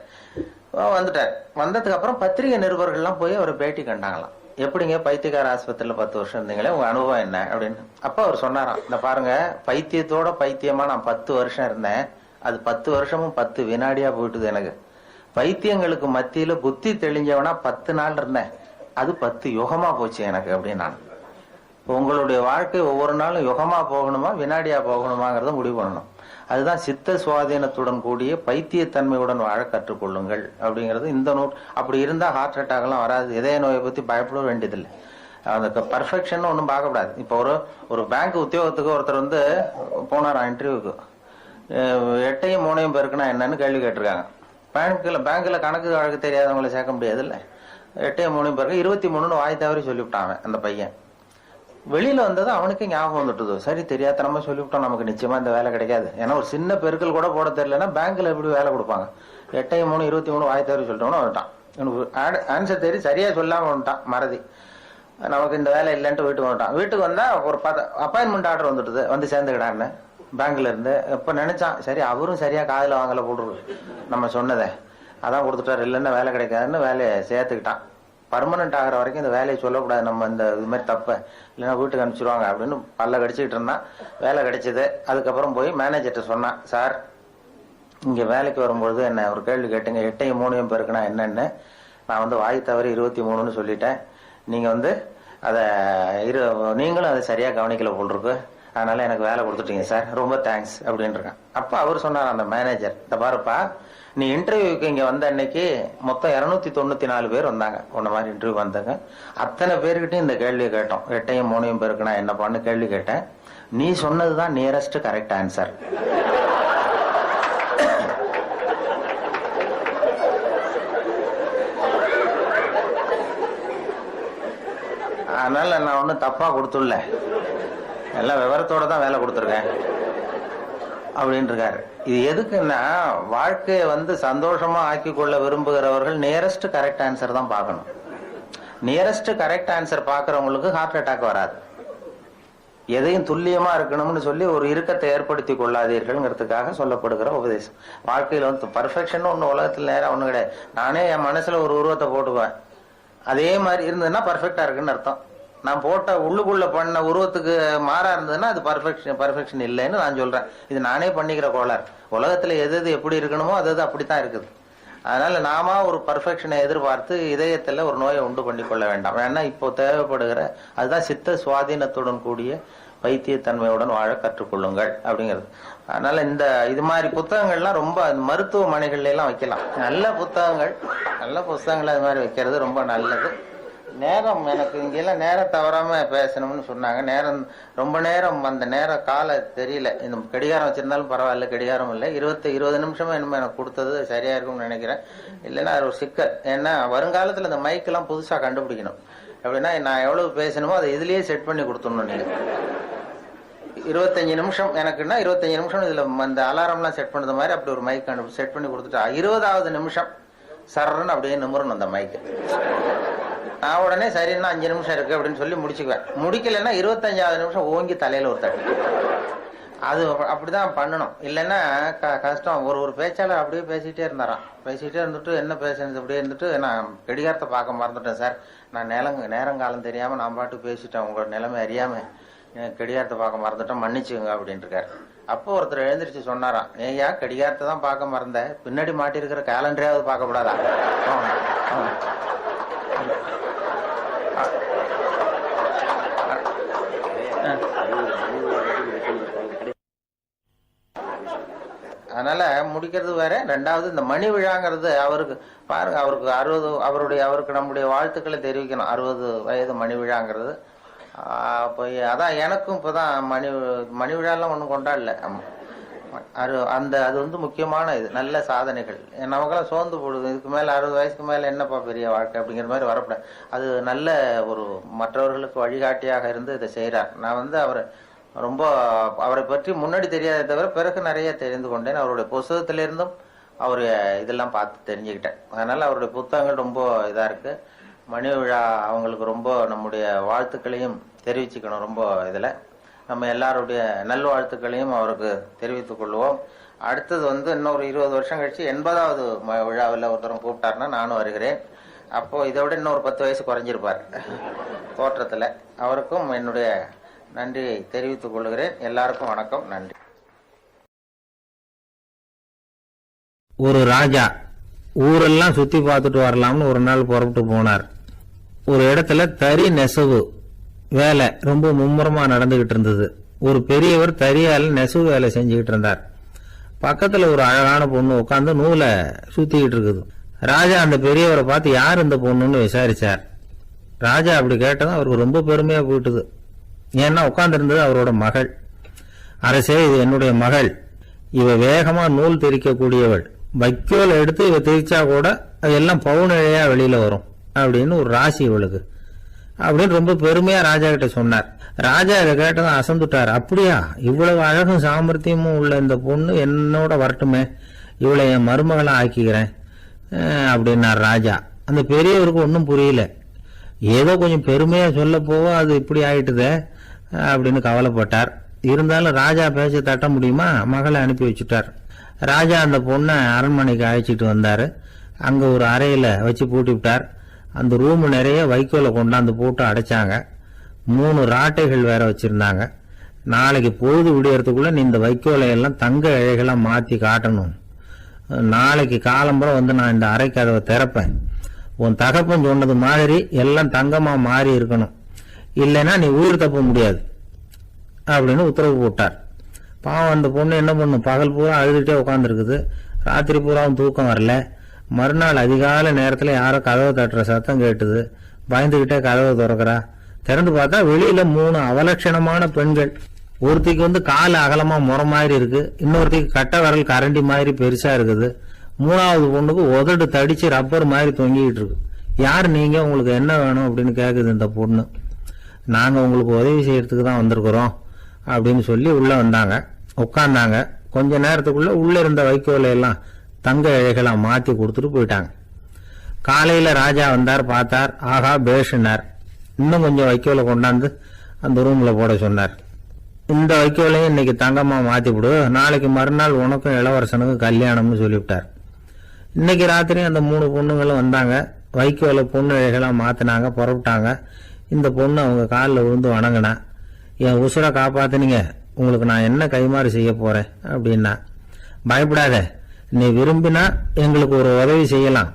வந்துட்டார். வந்ததுக்கு அப்புறம் பத்திரிகை நிருபர்கள்லாம் போய் அவர் பேட்டி கண்டாங்களாம். எப்படிங்க பைத்தியக்கார ஆஸ்பத்திரியில 10 வருஷம் இருந்தீங்களே, உங்க அனுபவம் என்ன அப்படின்னு. அப்ப அவர் சொன்னாராம், இந்த பாருங்க, பைத்தியத்தோட பைத்தியமா நான் 10 வருஷம் இருந்தேன், அது 10 வருஷமும் 10 வினாடியா போயிட்டுது எனக்கு. பைத்தியங்களுக்கு மத்தியில புத்தி தெளிஞ்சவனா 10 நாள் இருந்தேன், அது 10 யுகமா போச்சு எனக்கு அப்படின்னு. நான் உங்களுடைய வாழ்க்கை ஒவ்வொரு நாளும் யுகமா போகணுமா வினாடியா போகணுமாங்கிறத முடிவு பண்ணணும். அதுதான் சித்த சுவாதீனத்துடன் கூடிய பைத்தியத்தன்மையுடன் வாழ கற்றுக்கொள்ளுங்கள் அப்படிங்கிறது. அப்படி இருந்தா ஹார்ட் அட்டாக் எல்லாம் வராது. இதய நோயை பத்தி பயப்பட வேண்டியதில்லை. அந்த பர்ஃபெக்ஷன் ஒன்றும் பார்க்கக்கூடாது. இப்போ ஒரு பேங்க் உத்தியோகத்துக்கு ஒருத்தர் போனாராம் இன்டர்வியூக்கு. 8ஐயும் 3ஐயும் பெருக்குனா என்னன்னு கேள்வி கேட்டிருக்காங்க. பேங்க்ல கணக்கு வழக்கு தெரியாதவங்களை சேர்க்க முடியாது இல்ல. 8ஐயும் 3ஐயும் பெருக்க 23ன்னு வாய் தவறி சொல்லிவிட்டான் அந்த பையன். வெளியில வந்தது அவனுக்கு ஞாபகம் வந்துட்டுது, சரி தெரியாதனமா சொல்லிவிட்டோம், நமக்கு நிச்சயமா இந்த வேலை கிடைக்காது. ஏன்னா ஒரு சின்ன பெருக்கல் கூட போட தெரியலன்னா பேங்க்ல எப்படி வேலை கொடுப்பாங்க. 8ஐயும் 3 23 வாய் தவறி சொல்லிட்டோம்னு வந்துட்டான். ஆன்சர் தெரி சரியா சொல்லாம வந்துட்டான், மறதி. நமக்கு இந்த வேலை இல்லைன்ட்டு வீட்டுக்கு வந்துட்டான். வீட்டுக்கு வந்தா ஒரு அப்பாயின்மெண்ட் ஆர்டர் வந்துட்டுது, வந்து சேர்ந்துக்கிடான்னு பேங்க்ல இருந்து. இப்ப நினைச்சான், சரி அவரும் சரியா காதுல வாங்கல போடுறது நம்ம சொன்னதை, அதான் கொடுத்துட்டாரு, இல்லைன்னா வேலை கிடைக்காதுன்னு வேலையை சேர்த்துக்கிட்டான். பர்மனன்ட் ஆகிற வரைக்கும் இந்த வேலையை சொல்லக்கூடாது நம்ம, இந்த இது மாதிரி தப்ப, இல்லைன்னா வீட்டுக்கு அனுப்பிச்சிருவாங்க அப்படின்னு பல்ல கடிச்சிக்கிட்டு இருந்தான். வேலை கிடைச்சது. அதுக்கப்புறம் போய் மேனேஜர்கிட்ட சொன்னான், சார் இங்க வேலைக்கு வரும்பொழுது என்ன ஒரு கேள்வி கேட்டுங்க, 8ஐயும் 3ஐயும் பெருக்குனா என்னன்னு நான் வாய் தவறி 23ன்னு சொல்லிட்டேன், நீங்க அதை நீங்களும் அதை சரியா கவனிக்கல போல் இருக்கு, அதனால எனக்கு வேலை கொடுத்துட்டீங்க சார், ரொம்ப தேங்க்ஸ் அப்படின்னு இருக்கான். அப்ப அவர் சொன்னார் அந்த மேனேஜர், இந்த பாருப்பா, நீ இன்டர்வியூக்கு இங்க வந்த அன்னைக்கு மொத்தம் 294 பேர் வந்தாங்க, உன்ன மாதிரி இன்டர்வியூ வந்தாங்க. அத்தனை பேருக்கிட்டையும் இந்த கேள்வியை கேட்டோம், 8ஐயும் 3ஐயும் பெருக்குனா என்னப்பான்னு கேள்வி கேட்டேன், நீ சொன்னதுதான் நியரஸ்ட் கரெக்ட் ஆன்சர். அதனால நான் ஒன்னும் தப்பா கொடுத்துள்ள, எல்லாம் விவரத்தோட தான் வேலை கொடுத்துருக்கேன் அப்படின்னு இருக்காரு. இது எதுக்குன்னா, வாழ்க்கையை வந்து சந்தோஷமா ஆக்கி கொள்ள விரும்புகிறவர்கள் நியரஸ்ட் கரெக்ட் ஆன்சர் தான் பார்க்கணும். நியரஸ்ட் கரெக்ட் ஆன்சர் பார்க்கறவங்களுக்கு ஹார்ட் அட்டாக் வராது. எதையும் துல்லியமா இருக்கணும்னு சொல்லி ஒரு இறுக்கத்தை ஏற்படுத்தி கொள்ளாதீர்கள்ங்கிறதுக்காக சொல்லப்படுகிற உபதேசம். வாழ்க்கையில வந்து பர்ஃபெக்ஷன் ஒண்ணு உலகத்துல நேரம் ஒண்ணு கிடையாது. நானே என் மனசுல ஒரு உருவத்தை போட்டுக்குவேன், அதே மாதிரி இருந்ததுன்னா பர்ஃபெக்டா இருக்குன்னு அர்த்தம். நான் போட்ட உள்ளுக்குள்ள பண்ண உருவத்துக்கு மாறா இருந்ததுன்னா அது பர்ஃபெக்ஷன் இல்லைன்னு நான் சொல்றேன். இது நானே பண்ணிக்கிற கோளாறு. உலகத்துல எது எது எப்படி இருக்கணுமோ அது அப்படித்தான் இருக்குது. அதனால நாம ஒரு பர்ஃபெக்ஷனை எதிர்பார்த்து இதயத்துல ஒரு நோயை உண்டு பண்ணி கொள்ள வேண்டாம். ஏன்னா இப்போ தேவைப்படுகிற அதுதான் சித்த சுவாதீனத்துடன் கூடிய பைத்தியத்தன்மையுடன் வாழ கற்றுக்கொள்ளுங்கள் அப்படிங்கிறது. அதனால இது மாதிரி புத்தகங்கள்லாம் ரொம்ப மருத்துவமனைகள்ல எல்லாம் வைக்கலாம். நல்ல புத்தகங்கள் அது மாதிரி வைக்கிறது ரொம்ப நல்லது. நேரம் எனக்கு இங்கெல்லாம் நேரம் தவறாம பேசணும்னு சொன்னாங்க. நேரம் ரொம்ப நேரம் அந்த நேர கால தெரியல. இந்த கடிகாரம் வச்சிருந்தாலும் பரவாயில்ல, கடிகாரம் இல்லை. 20 நிமிஷமா என்னமோ எனக்கு கொடுத்தது சரியா இருக்கும்னு நினைக்கிறேன். இல்லைன்னா அது ஒரு சிக்கல். ஏன்னா வருங்காலத்துல இந்த மைக்கெல்லாம் புதுசா கண்டுபிடிக்கணும். அப்படின்னா நான் எவ்வளவு பேசணுமோ அதை இதுலயே செட் பண்ணி கொடுத்துடணும். நீங்க 25 நிமிஷம் எனக்குன்னா 25 நிமிஷம் இதுல அந்த அலாரம்லாம் செட் பண்ணது மாதிரி அப்படி ஒரு மைக் செட் பண்ணி கொடுத்துட்டா 20வது நிமிஷம் சர்ன்னு அப்படியே நிமிரணும் அந்த மைக்கு. நான் உடனே சரின்னா 5 நிமிஷம் இருக்கு அப்படின்னு சொல்லி முடிச்சுக்குவேன். முடிக்கலைன்னா 25வது நிமிஷம் ஓங்கி தலையில ஒரு தட்டு. அது அப்படிதான் பண்ணணும். இல்லைன்னா கஷ்டம். ஒரு பேச்சாளர் அப்படியே பேசிட்டே இருந்துட்டு என்ன பேசுறது அப்படியே இருந்துட்டு, நான் கடிகாரத்தை பார்க்க மறந்துட்டேன் சார், நான் நேரங்காலம் தெரியாம நான் பாட்டு பேசிட்டேன், உங்களோட நிலைமை அறியாம கடிகாரத்தை பார்க்க மறந்துட்டேன், மன்னிச்சுங்க அப்படின்னு இருக்காரு. அப்போ ஒருத்தர் எழுந்திரிச்சு சொன்னாராம், ஏயா கடிகாரத்தை தான் பார்க்க மறந்த, பின்னாடி மாட்டிருக்கிற கேலண்டரையாவது பார்க்கப்படாதா? அதனால முடிக்கிறது வேற. ரெண்டாவது இந்த மணி விழாங்கிறது அவருக்கு பாருங்க, அவருக்கு நம்முடைய வாழ்த்துக்களை தெரிவிக்கணும். 60 வயது மணி விழாங்கிறது. அப்போ அதான் எனக்கும் இப்பதான் மணி விழாலாம் ஒன்றும் கொண்டாடல. அது வந்து முக்கியமான இது, நல்ல சாதனைகள். நமக்கெல்லாம் சோர்ந்து போடுது, இதுக்கு மேல 60 வயசுக்கு மேல என்னப்பா பெரிய வாழ்க்கை அப்படிங்கிற மாதிரி வரப்படாது. அது நல்ல ஒரு மற்றவர்களுக்கு வழிகாட்டியாக இருந்து இதை செய்யறார். நான் வந்து அவரை பற்றி முன்னாடி தெரியாத தவிர பிறகு நிறைய தெரிந்து கொண்டேன். அவருடைய புத்தகத்திலிருந்தும் அவருடைய இதெல்லாம் பார்த்து தெரிஞ்சுக்கிட்டேன். அதனால அவருடைய புத்தகங்கள் ரொம்ப இதா இருக்கு. மணி விழா அவங்களுக்கு ரொம்ப நம்முடைய வாழ்த்துக்களையும் தெரிவிச்சுக்கணும். ரொம்ப இதுல நம்ம எல்லாருடைய நல்வாழ்த்துக்களையும் அவருக்கு தெரிவித்துக் கொள்வோம். அடுத்தது வந்து இன்னொரு 20 வருஷம் கழிச்சு 80வது விழாவில் ஒருத்தரும் கூப்பிட்டாருன்னா நானும் வருகிறேன். அப்போ இதை விட இன்னொரு 10 வயசு குறைஞ்சிருப்பார் தோற்றத்துல. அவருக்கும் என்னுடைய நன்றியை தெரிவித்துக் கொள்கிறேன். எல்லாருக்கும் வணக்கம், நன்றி. ஒரு ராஜா ஊரெல்லாம் சுத்தி பார்த்துட்டு வரலாம்னு ஒரு நாள் புறப்பட்டு போனார். ஒரு இடத்துல தறி நெசவு வேலை ரொம்ப மும்முரமா நடந்துகிட்டு இருந்தது. ஒரு பெரியவர் தறியால நெசவு வேலை செஞ்சுக்கிட்டு இருந்தார். பக்கத்துல ஒரு அழகான பொண்ணு உட்காந்து நூலை சுத்திக்கிட்டு இருக்குது. ராஜா அந்த பெரியவரை பார்த்து யார் இந்த பொண்ணுன்னு விசாரிச்சார். ராஜா அப்படி கேட்டதும் அவருக்கு ரொம்ப பெருமையா போயிட்டுது. ஏன்னா உட்கார்ந்து இருந்தது அவரோட மகள். அரசே, இது என்னுடைய மகள். இவ வேகமா நூல் தெரிக்கக்கூடியவள். வைக்கோல் எடுத்து இவ தெரிச்சா கூட அதெல்லாம் பவுனிழையா வெளியில வரும் அப்படின்னு ஒரு ராசி இவளுக்கு அப்படின்னு ரொம்ப பெருமையா ராஜா கிட்ட சொன்னார். ராஜா இதை கேட்டதும் அசந்துட்டார். அப்படியா, இவ்வளவு அழகும் சாமர்த்தியமும் உள்ள இந்த பொண்ணு என்னோட வரட்டுமே, இவளை என் மருமகளா ஆக்கிக்கிறேன் அப்படின்னார் ராஜா. அந்த பெரியவருக்கு ஒன்றும் புரியல. ஏதோ கொஞ்சம் பெருமையா சொல்ல போவோ அது இப்படி ஆயிட்டுதே அப்படின்னு கவலைப்பட்டார். இருந்தாலும் ராஜா பேச்ச தட்ட முடியுமா, மகளை அனுப்பி வச்சுட்டார். ராஜா அந்த பொண்ணை அரண்மனைக்கு அழைச்சிட்டு வந்தாரு. அங்க ஒரு அறையில வச்சு பூட்டி விட்டார். அந்த ரூம் நிறைய வைக்கோலை கொண்டாந்து போட்டு அடைச்சாங்க. 3 ராட்டைகள் வேற வச்சிருந்தாங்க. நாளைக்கு பொழுது விடியறதுக்குள்ள நீ இந்த வைக்கோலை எல்லாம் தங்க இழைகளா மாத்தி காட்டணும். நாளைக்கு காலம்பரம் வந்து நான் இந்த அறை கதவை திறப்பேன். உன் தகப்பன் சொன்னது மாதிரி எல்லாம் தங்கமா மாறி இருக்கணும், இல்லைன்னா நீ உயிர் தப்ப முடியாது அப்படின்னு உத்தரவு போட்டார். பாவம் அந்த பொண்ணு என்ன பண்ணும், பகல் பூரா அழுதுகிட்டே உட்காந்துருக்குது. ராத்திரி பூராவும் தூக்கம் வரல. மறுநாள் அதிகாலை நேரத்துல யாரோ கதவை தட்டுற சத்தம் கேட்டுது. பயந்துகிட்டே கதவை திறக்கிறா. திறந்து பார்த்தா வெளியில 3 அவலட்சணமான பெண்கள். ஒருத்திக்கு வந்து கால் அகலமா முறை மாதிரி இருக்கு, இன்னொருத்திக்கு கட்டை விரல் கரண்டி மாதிரி பெருசா இருக்குது, 3வது பொண்ணுக்கு உதடு தடிச்சு ரப்பர் மாதிரி தொங்கிட்டு இருக்கு. யார் நீங்க, உங்களுக்கு என்ன வேணும் அப்படின்னு கேக்குது இந்த பொண்ணு. நாங்க உங்களுக்கு உதவி செய்யறதுக்கு தான் வந்திருக்கிறோம். அப்படின்னு சொல்லி உள்ள வந்தாங்க, உட்கார்ந்தாங்க. கொஞ்ச நேரத்துக்குள்ள உள்ள இருந்த வைக்கோலை எல்லாம் தங்க இழைகளா மாத்தி கொடுத்துட்டு போயிட்டாங்க. காலையில ராஜா வந்தார், பார்த்தார், ஆகா பேஷுனார். இன்னும் கொஞ்சம் வைக்கோலை கொண்டாந்து அந்த ரூம்ல போட சொன்னார். இந்த வைக்கோலையும் இன்னைக்கு தங்கமா மாத்தி விடு, நாளைக்கு மறுநாள் உனக்கும் இளவரசனுக்கும் கல்யாணம்னு சொல்லிவிட்டார். இன்னைக்கு ராத்திரி அந்த 3 பொண்ணுங்களும் வந்தாங்க, வைக்கோலை பொண்ணு இழைகளா மாத்தினாங்க, புறப்பட்டாங்க. இந்த பொண்ணு அவங்க காலில் விழுந்து வணங்கினா, என் உசுரை காப்பாத்தினீங்க, உங்களுக்கு நான் என்ன கைமாறு செய்ய போறேன் அப்படின்னா. பயப்படாத, நீ விரும்பினா எங்களுக்கு ஒரு உதவி செய்யலாம்.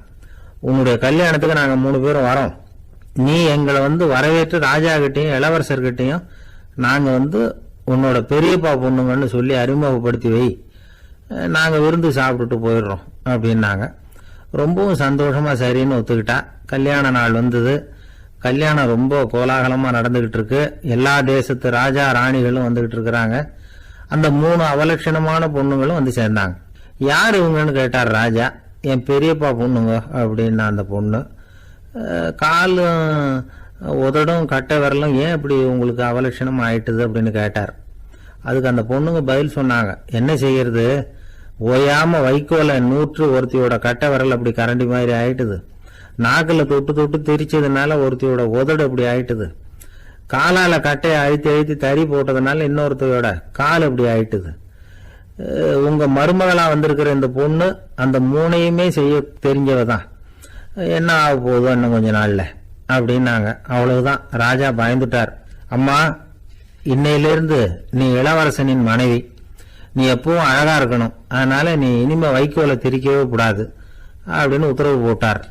உன்னுடைய கல்யாணத்துக்கு நாங்க 3 பேரும் வரோம். நீ எங்களை வரவேற்று ராஜா கிட்டையும் இளவரசர்கிட்டையும் நாங்க உன்னோட பெரியப்பா பொண்ணுங்கன்னு சொல்லி அறிமுகப்படுத்தி வை, நாங்க விருந்து சாப்பிட்டுட்டு போயிடுறோம் அப்படின்னாங்க. ரொம்பவும் சந்தோஷமா சரின்னு ஒத்துக்கிட்டா. கல்யாண நாள் வந்தது. கல்யாணம் ரொம்ப கோலாகலமா நடந்துகிட்டு இருக்கு. எல்லா தேசத்து ராஜா ராணிகளும் வந்துகிட்டு இருக்கிறாங்க. அந்த 3 அவலட்சணமான பொண்ணுங்களும் வந்து சேர்ந்தாங்க. யார் இவங்கன்னு கேட்டார் ராஜா. என் பெரியப்பா பொண்ணுங்க அப்படின்னா அந்த பொண்ணு. காலும் உதடும் கட்டை விரலும் ஏன் இப்படி உங்களுக்கு அவலட்சணம் ஆயிட்டுது அப்படின்னு கேட்டார். அதுக்கு அந்த பொண்ணுங்க பதில் சொன்னாங்க, என்ன செய்யறது, ஓயாம வைக்கோல 100 ஒருத்தியோட கட்டை விரல் அப்படி கரண்டி மாதிரி ஆயிட்டுது, நாக்கில் தொட்டு தொட்டு திரிச்சதுனால ஒருத்தியோட உதடு அப்படி ஆயிட்டுது, காலால கட்டையை அழுத்தி அழுத்தி தறி போட்டதுனால இன்னொருத்தையோட கால் அப்படி ஆயிட்டுது. உங்க மருமகளா வந்திருக்கிற இந்த பொண்ணு அந்த 3ஐயுமே செய்ய தெரிஞ்சவ தான், என்ன ஆக போகுதோ இன்னும் கொஞ்ச நாள்ல அப்படின்னாங்க. அவ்வளவுதான், ராஜா பயந்துட்டார். அம்மா, இன்னையிலிருந்து நீ இளவரசனின் மனைவி, நீ எப்பவும் அழகா இருக்கணும், அதனால நீ இனிமே வைக்கோலை திரிக்கவே கூடாது அப்படின்னு உத்தரவு போட்டார்.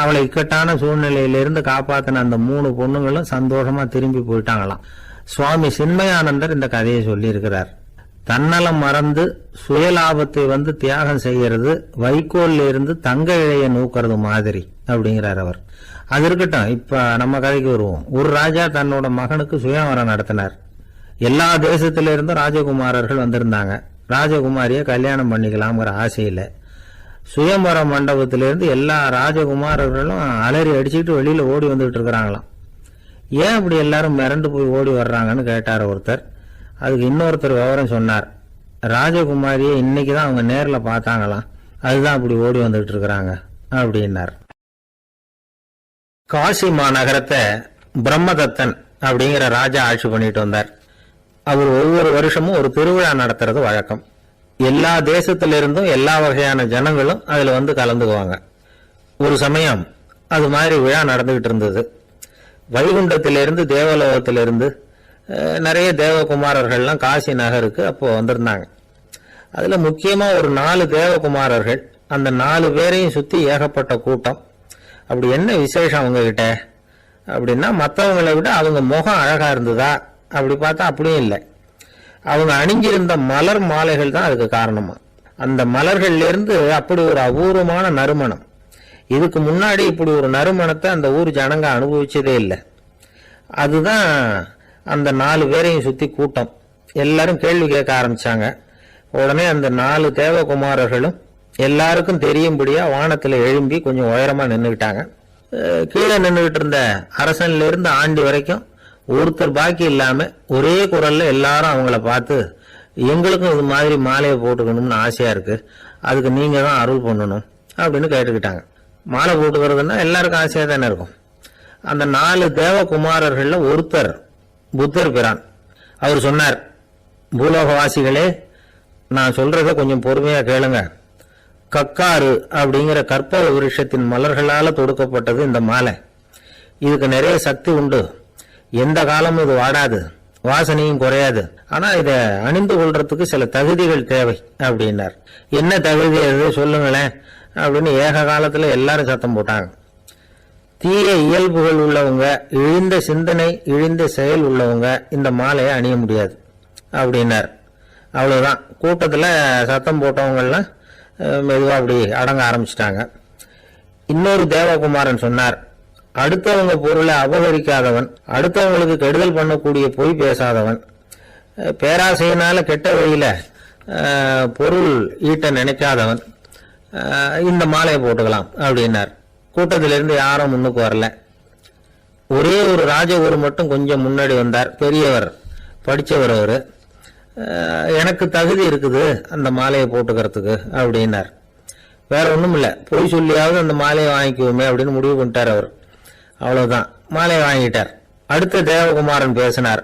அவளை இக்கட்டான சூழ்நிலையிலிருந்து காப்பாத்தின அந்த 3 பொண்ணுங்களும் சந்தோஷமா திரும்பி போயிட்டாங்களாம். சுவாமி சின்மயானந்தர் இந்த கதையை சொல்லி இருக்கிறார். தன்னலம் மறந்து சுயலாபத்தை தியாகம் செய்யறது வைக்கோல்ல இருந்து தங்க இழைய நூக்கிறது மாதிரி அப்படிங்கிறார் அவர். அது இருக்கட்டும், இப்ப நம்ம கதைக்கு வருவோம். ஒரு ராஜா தன்னோட மகனுக்கு சுயவரம் நடத்தினார். எல்லா தேசத்தில இருந்தும் ராஜகுமாரர்கள் வந்திருந்தாங்க. ராஜகுமாரிய கல்யாணம் பண்ணிக்கலாம்ங்கிற ஆசையில சுயம்பர மண்டபத்திலிருந்து எல்லா ராஜகுமாரர்களும் அலறி அடிச்சுக்கிட்டு வெளியில ஓடி வந்துட்டு இருக்கிறாங்களாம். ஏன் இப்படி எல்லாரும் மிரண்டு போய் ஓடி வர்றாங்கன்னு கேட்டார் ஒருத்தர். அதுக்கு இன்னொருத்தர் விவரம் சொன்னார். ராஜகுமாரியை இன்னைக்குதான் அவங்க நேர்ல பார்த்தாங்களாம், அதுதான் அப்படி ஓடி வந்துட்டு இருக்கிறாங்க அப்படின்னார். காசி மாநகரத்தை பிரம்மதத்தன் அப்படிங்கிற ராஜா ஆட்சி பண்ணிட்டு வந்தார். அவர் ஒவ்வொரு வருஷமும் ஒரு திருவிழா நடத்துறது வழக்கம். எல்லா தேசத்திலிருந்தும் எல்லா வகையான ஜனங்களும் அதுல கலந்துக்குவாங்க. ஒரு சமயம் அது மாதிரி விழா நடந்துகிட்டு இருந்தது. வைகுண்டத்திலிருந்து தேவலோகத்திலிருந்து நிறைய தேவகுமாரர்கள்லாம் காசி நகருக்கு அப்போ வந்திருந்தாங்க. அதுல முக்கியமா ஒரு 4 தேவகுமாரர்கள், அந்த 4 பேரையும் சுத்தி ஏகப்பட்ட கூட்டம். அப்படி என்ன விசேஷம் அவங்க கிட்ட அப்படின்னா, மற்றவங்களை விட அவங்க முகம் அழகா இருந்ததா அப்படி பார்த்தா அப்படியும் இல்லை. அவங்க அணிஞ்சிருந்த மலர் மாலைகள் தான் அதுக்கு காரணமா. அந்த மலர்கள்ல இருந்து அப்படி ஒரு அபூர்வமான நறுமணம். இதுக்கு முன்னாடி இப்படி ஒரு நறுமணத்தை அந்த ஊர் ஜனங்க அனுபவிச்சதே இல்லை. அதுதான் அந்த 4 பேரையும் சுத்தி கூட்டம். எல்லாரும் கேள்வி கேட்க ஆரம்பிச்சாங்க. உடனே அந்த 4 தேவகுமாரர்களும் எல்லாருக்கும் தெரியும்படியா வானத்துல எழும்பி கொஞ்சம் உயரமா நின்றுகிட்டாங்க. கீழே நின்றுகிட்டு இருந்த அரசன்ல இருந்து ஆண்டி வரைக்கும் ஒருத்தர் பாக்கி இல்லாம ஒரே குரல்ல எல்லாரும் அவங்கள பார்த்து, எங்களுக்கும் இது மாதிரி மாலையை போட்டுக்கணும்னு ஆசையா இருக்கு, அதுக்கு நீங்க தான் அருள் பண்ணணும் அப்படின்னு கேட்டுக்கிட்டாங்க. மாலை போட்டுக்கிறதுன்னா எல்லாருக்கும் ஆசையா தானே இருக்கும். அந்த 4 தேவகுமாரர்கள்ல ஒருத்தர் புத்தர் பிரான். அவர் சொன்னார், பூலோகவாசிகளே, நான் சொல்றத கொஞ்சம் பொறுமையா கேளுங்க. கக்காரு அப்படிங்கிற கற்பக விருஷத்தின் மலர்களால தொடுக்கப்பட்டது இந்த மாலை. இதுக்கு நிறைய சக்தி உண்டு, எந்த காலமும் இது வாடாது, வாசனையும் குறையாது. ஆனா இத அணிந்து கொள்றதுக்கு சில தகுதிகள் தேவை அப்படின்னார். என்ன தகுதி அது சொல்லுங்களேன் அப்படின்னு ஏக காலத்துல எல்லாரும் சத்தம் போட்டாங்க. தீய இயல்புகள் உள்ளவங்க, இழிந்த சிந்தனை, இழிந்த செயல் உள்ளவங்க இந்த மாலையை அணிய முடியாது அப்படின்னார். அவ்வளவுதான். கூட்டத்துல சத்தம் போட்டவங்க எல்லாம் மெதுவா அப்படி அடங்க ஆரம்பிச்சிட்டாங்க. இன்னொரு தேவகுமாரன் சொன்னார், அடுத்தவங்க பொருளை அபகரிக்காதவன், அடுத்தவங்களுக்கு கெடுதல் பண்ணக்கூடிய பொய் பேசாதவன், பேராசையினால கெட்ட வழியில பொருள் ஈட்ட நினைக்காதவன் இந்த மாலையை போட்டுக்கலாம் அப்படின்னார். கூட்டத்திலிருந்து யாரும் முன்னுக்கு வரல. ஒரே ஒரு ராஜகுரு மட்டும் கொஞ்சம் முன்னாடி வந்தார். பெரியவர், படித்தவர் அவர். எனக்கு தகுதி இருக்குது அந்த மாலையை போட்டுக்கிறதுக்கு அப்படின்னார். வேற ஒன்றும் இல்லை, பொய் சொல்லியாவது அந்த மாலையை வாங்கிக்குவோமே அப்படின்னு முடிவு பண்ணிட்டார் அவர். அவ்வளவுதான், மாலையை வாங்கிட்டார். அடுத்த தேவகுமாரன் பேசினார்.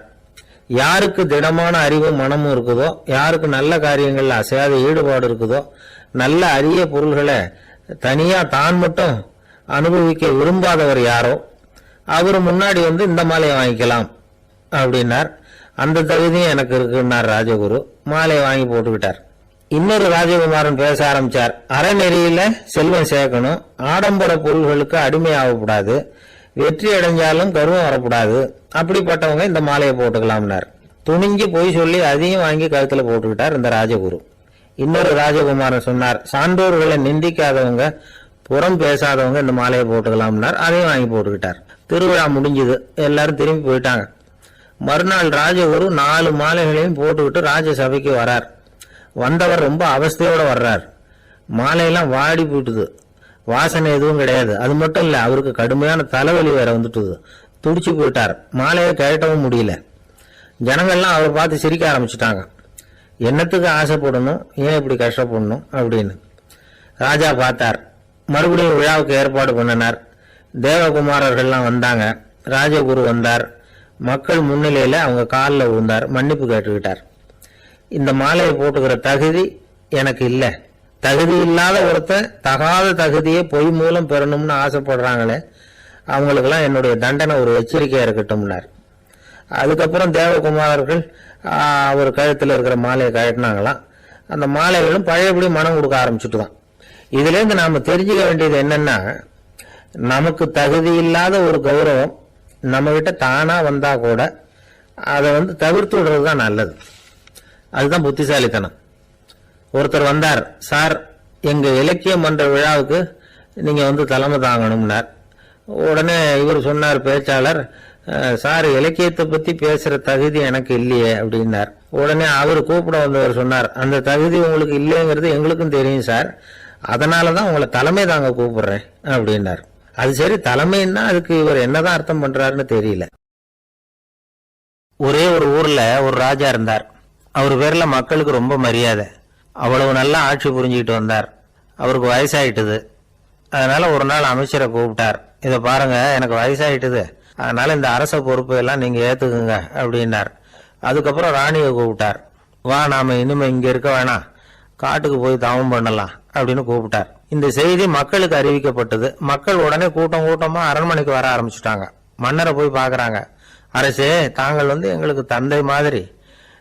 யாருக்கு திடமான அறிவும் மனமும் இருக்குதோ, யாருக்கு நல்ல காரியங்கள்ல அசையாத ஈடுபாடு இருக்குதோ, நல்ல அரிய பொருள்களை தனியா தான் மட்டும் அனுபவிக்க விரும்பாதவர் யாரோ அவரு முன்னாடி வந்து இந்த மாலையை வாங்கிக்கலாம் அப்படின்னார். அந்த தகுதியும் எனக்கு இருக்குன்னார் ராஜகுரு. மாலையை வாங்கி போட்டுக்கிட்டார். இன்னொரு ராஜகுமாரன் பேச ஆரம்பிச்சார். அறநெறியில செல்வம் சேர்க்கணும், ஆடம்பர பொருள்களுக்கு அடிமையாகக்கூடாது, வெற்றி அடைஞ்சாலும் கர்வம் வரக்கூடாது, அப்படிப்பட்டவங்க இந்த மாலையை போட்டுக்கலாம்னார். துணிஞ்சு போய் சொல்லி அதையும் வாங்கி கழுத்துல போட்டுக்கிட்டார் இந்த ராஜகுரு. இன்னொரு ராஜகுமாரன் சொன்னார். சான்றோர்களை நிந்திக்காதவங்க, புறம் பேசாதவங்க இந்த மாலையை போட்டுக்கலாம்னார். அதையும் வாங்கி போட்டுக்கிட்டார். திருவிழா முடிஞ்சது, எல்லாரும் திரும்பி போயிட்டாங்க. மறுநாள் ராஜகுரு 4 மாலைகளையும் போட்டுக்கிட்டு ராஜசபைக்கு வரார். வந்தவர் ரொம்ப அவஸ்தையோட வர்றார். மாலையெல்லாம் வாடி போயிட்டுது, வாசனை எதுவும் கிடையாது. அது மட்டும் இல்ல, அவருக்கு கடுமையான தலைவலி வேற வந்துட்டுது. துடிச்சு போயிட்டார். மாலையை கழட்டவும் முடியல. ஜனங்கள்லாம் அவரை பார்த்து சிரிக்க ஆரம்பிச்சுட்டாங்க. என்னத்துக்கு ஆசைப்படணும், ஏன் இப்படி கஷ்டப்படணும் அப்படின்னு. ராஜா பார்த்தார். மறுபடியும் விழாவுக்கு ஏற்பாடு பண்ணினார். தேவகுமாரர்கள்லாம் வந்தாங்க. ராஜகுரு வந்தார். மக்கள் முன்னிலையில அவங்க காலில் விழுந்தார், மன்னிப்பு கேட்டுக்கிட்டார். இந்த மாலையை போட்டுக்கிற தகுதி எனக்கு இல்லை. தகுதி இல்லாத ஒருத்தன் தகாத தகுதியை பொய் மூலம் பெறணும்னு ஆசைப்படுறாங்களே, அவங்களுக்கெல்லாம் என்னுடைய தண்டனை ஒரு எச்சரிக்கையா இருக்கட்டும்னார். அதுக்கப்புறம் தேவகுமாரர்கள் அவர் கழுத்தில் இருக்கிற மாலையை கழட்டினாங்களாம். அந்த மாலைகளும் பழையபடி மனம் கொடுக்க ஆரம்பிச்சுட்டு தான். இதுலேருந்து நாம தெரிஞ்சுக்க வேண்டியது என்னன்னா, நமக்கு தகுதி இல்லாத ஒரு கௌரவம் நம்ம கிட்ட தானா வந்தா கூட அதை வந்து தவிர்த்து விடுறது தான் நல்லது. அதுதான் புத்திசாலித்தனம். ஒருத்தர் வந்தார். சார், எங்க இலக்கிய மன்ற விழாவுக்கு நீங்க வந்து தலைமை தாங்கணும்னார். உடனே இவர் சொன்னார், பேச்சாளர், சார் இலக்கியத்தை பத்தி பேசுற தகுதி எனக்கு இல்லையே அப்படின்னார். உடனே அவர் கூப்பிட வந்தவர் சொன்னார், அந்த தகுதி உங்களுக்கு இல்லைங்கிறது எங்களுக்கும் தெரியும் சார், அதனாலதான் உங்களை தலைமை தாங்க கூப்பிடுறேன் அப்படின்னார். அது சரி, தலைமைன்னா அதுக்கு இவர் என்னதான் அர்த்தம் பண்றாருன்னு தெரியல. ஒரே ஒரு ஊர்ல ஒரு ராஜா இருந்தார். அவர் பேர்ல மக்களுக்கு ரொம்ப மரியாதை. அவ்வளவு நல்லா ஆட்சி புரிஞ்சுக்கிட்டு வந்தார். அவருக்கு வயசாயிட்டுது. அதனால ஒரு நாள் அமைச்சரை கூப்பிட்டார். இதை பாருங்க, எனக்கு வயசாயிட்டுது, அதனால இந்த அரச பொறுப்பை எல்லாம் நீங்க ஏத்துக்குங்க அப்படின்னார். அதுக்கப்புறம் ராணியை கூப்பிட்டார். வா, நாம இனிமே இங்க இருக்க வேணாம், காட்டுக்கு போய் தவம் பண்ணலாம் அப்படின்னு கூப்பிட்டார். இந்த செய்தி மக்களுக்கு அறிவிக்கப்பட்டது. மக்கள் உடனே கூட்டம் கூட்டமா அரண்மனைக்கு வர ஆரம்பிச்சுட்டாங்க. மன்னரை போய் பாக்குறாங்க. அரசே, தாங்கள் வந்து எங்களுக்கு தந்தை மாதிரி,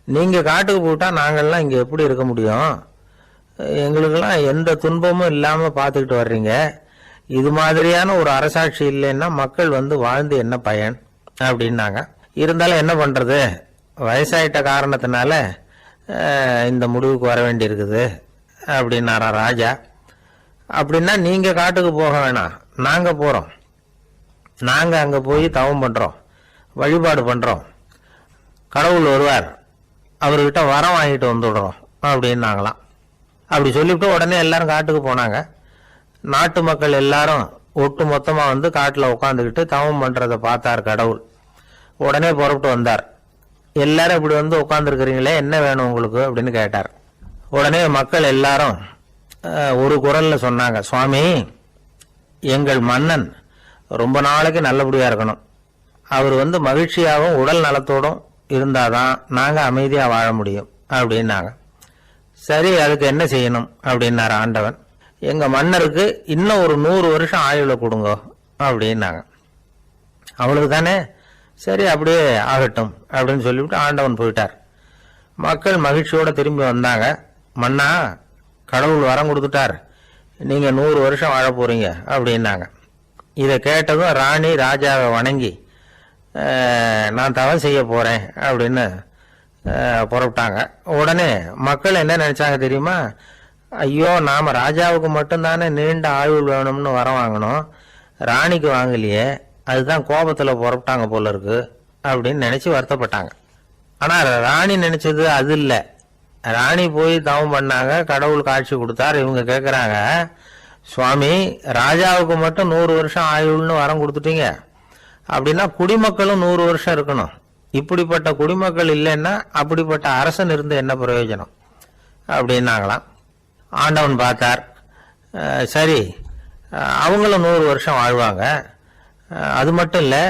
நீங்க காட்டுக்கு போயிட்டா நாங்கள்லாம் இங்க எப்படி இருக்க முடியும்? எங்களுக்கெல்லாம் எந்த துன்பமும் இல்லாம பாத்துக்கிட்டு வர்றீங்க. இது மாதிரியான ஒரு அரசாட்சி இல்லைன்னா மக்கள் வந்து வாழ்ந்து என்ன பயன் அப்படின்னாங்க. இருந்தாலும் என்ன பண்றது, வயசாயிட்ட காரணத்தினால இந்த முடிவுக்கு வர வேண்டி இருக்குது அப்படின்னாரா ராஜா. அப்படின்னா நீங்க காட்டுக்கு போக வேணாம், நாங்க போறோம். நாங்க அங்க போய் தவம் பண்றோம், வழிபாடு பண்றோம். கடவுள் வருவார், அவர்கிட்ட வரம் வாங்கிட்டு வந்துடுறோம் அப்படின்னாங்களாம். அப்படி சொல்லிவிட்டு உடனே எல்லாரும் காட்டுக்கு போனாங்க. நாட்டு மக்கள் எல்லாரும் ஒட்டு மொத்தமா வந்து காட்டுல உட்காந்துக்கிட்டு தவம் பண்றதை பார்த்தார் கடவுள். உடனே புறப்பட்டு வந்தார். எல்லாரும் இப்படி வந்து உட்காந்துருக்கிறீங்களே, என்ன வேணும் உங்களுக்கு அப்படின்னு கேட்டார். உடனே மக்கள் எல்லாரும் ஒரு குரல்ல சொன்னாங்க, சுவாமி, எங்கள் மன்னன் ரொம்ப நாளைக்கு நல்லபடியா இருக்கணும். அவர் வந்து மகிழ்ச்சியாகவும் உடல் நலத்தோடும் இருந்தாதான் நாங்க அமைதியா வாழ முடியும் அப்படின்னாங்க. சரி, அதுக்கு என்ன செய்யணும் அப்படின்னாரு ஆண்டவன். எங்க மன்னருக்கு இன்னும் ஒரு 100 வருஷம் ஆயுள கொடுங்க அப்படின்னாங்க. அவளுக்கு தானே, சரி அப்படியே ஆகட்டும் அப்படின்னு சொல்லிவிட்டு ஆண்டவன் போயிட்டார். மக்கள் மகிழ்ச்சியோட திரும்பி வந்தாங்க. மன்னா, கடவுள் வரம் கொடுத்துட்டார், நீங்க 100 வருஷம் வாழ போறீங்க அப்படின்னாங்க. இதை கேட்டதும் ராணி ராஜாவை வணங்கி, நான் தவம் செய்ய போறேன் அப்படின்னு புறப்பட்டாங்க. உடனே மக்கள் என்ன நினைச்சாங்க தெரியுமா? ஐயோ, நாம ராஜாவுக்கு மட்டும்தானே நீண்ட ஆயுள் வேணும்னு வரம் வாங்கணும், ராணிக்கு வாங்கலையே, அதுதான் கோபத்துல புறப்பட்டாங்க போல இருக்கு அப்படின்னு நினைச்சு வருத்தப்பட்டாங்க. ஆனா ராணி நினைச்சது அது இல்ல. ராணி போய் தவம் பண்ணாங்க, கடவுள் காட்சி கொடுத்தார். இவங்க கேக்குறாங்க, சுவாமி, ராஜாவுக்கு மட்டும் 100 வருஷம் ஆயுள்னு வரம் கொடுத்துட்டீங்க, அப்படின்னா குடிமக்களும் 100 வருஷம் இருக்கணும், இப்படிப்பட்ட குடிமக்கள் இல்லைன்னா அப்படிப்பட்ட அரசன் இருந்து என்ன பிரயோஜனம் அப்படின்னாங்களாம். ஆண்டவன் பார்த்தார், சரி அவங்களும் 100 வருஷம் வாழ்வாங்க, அது மட்டும் இல்லை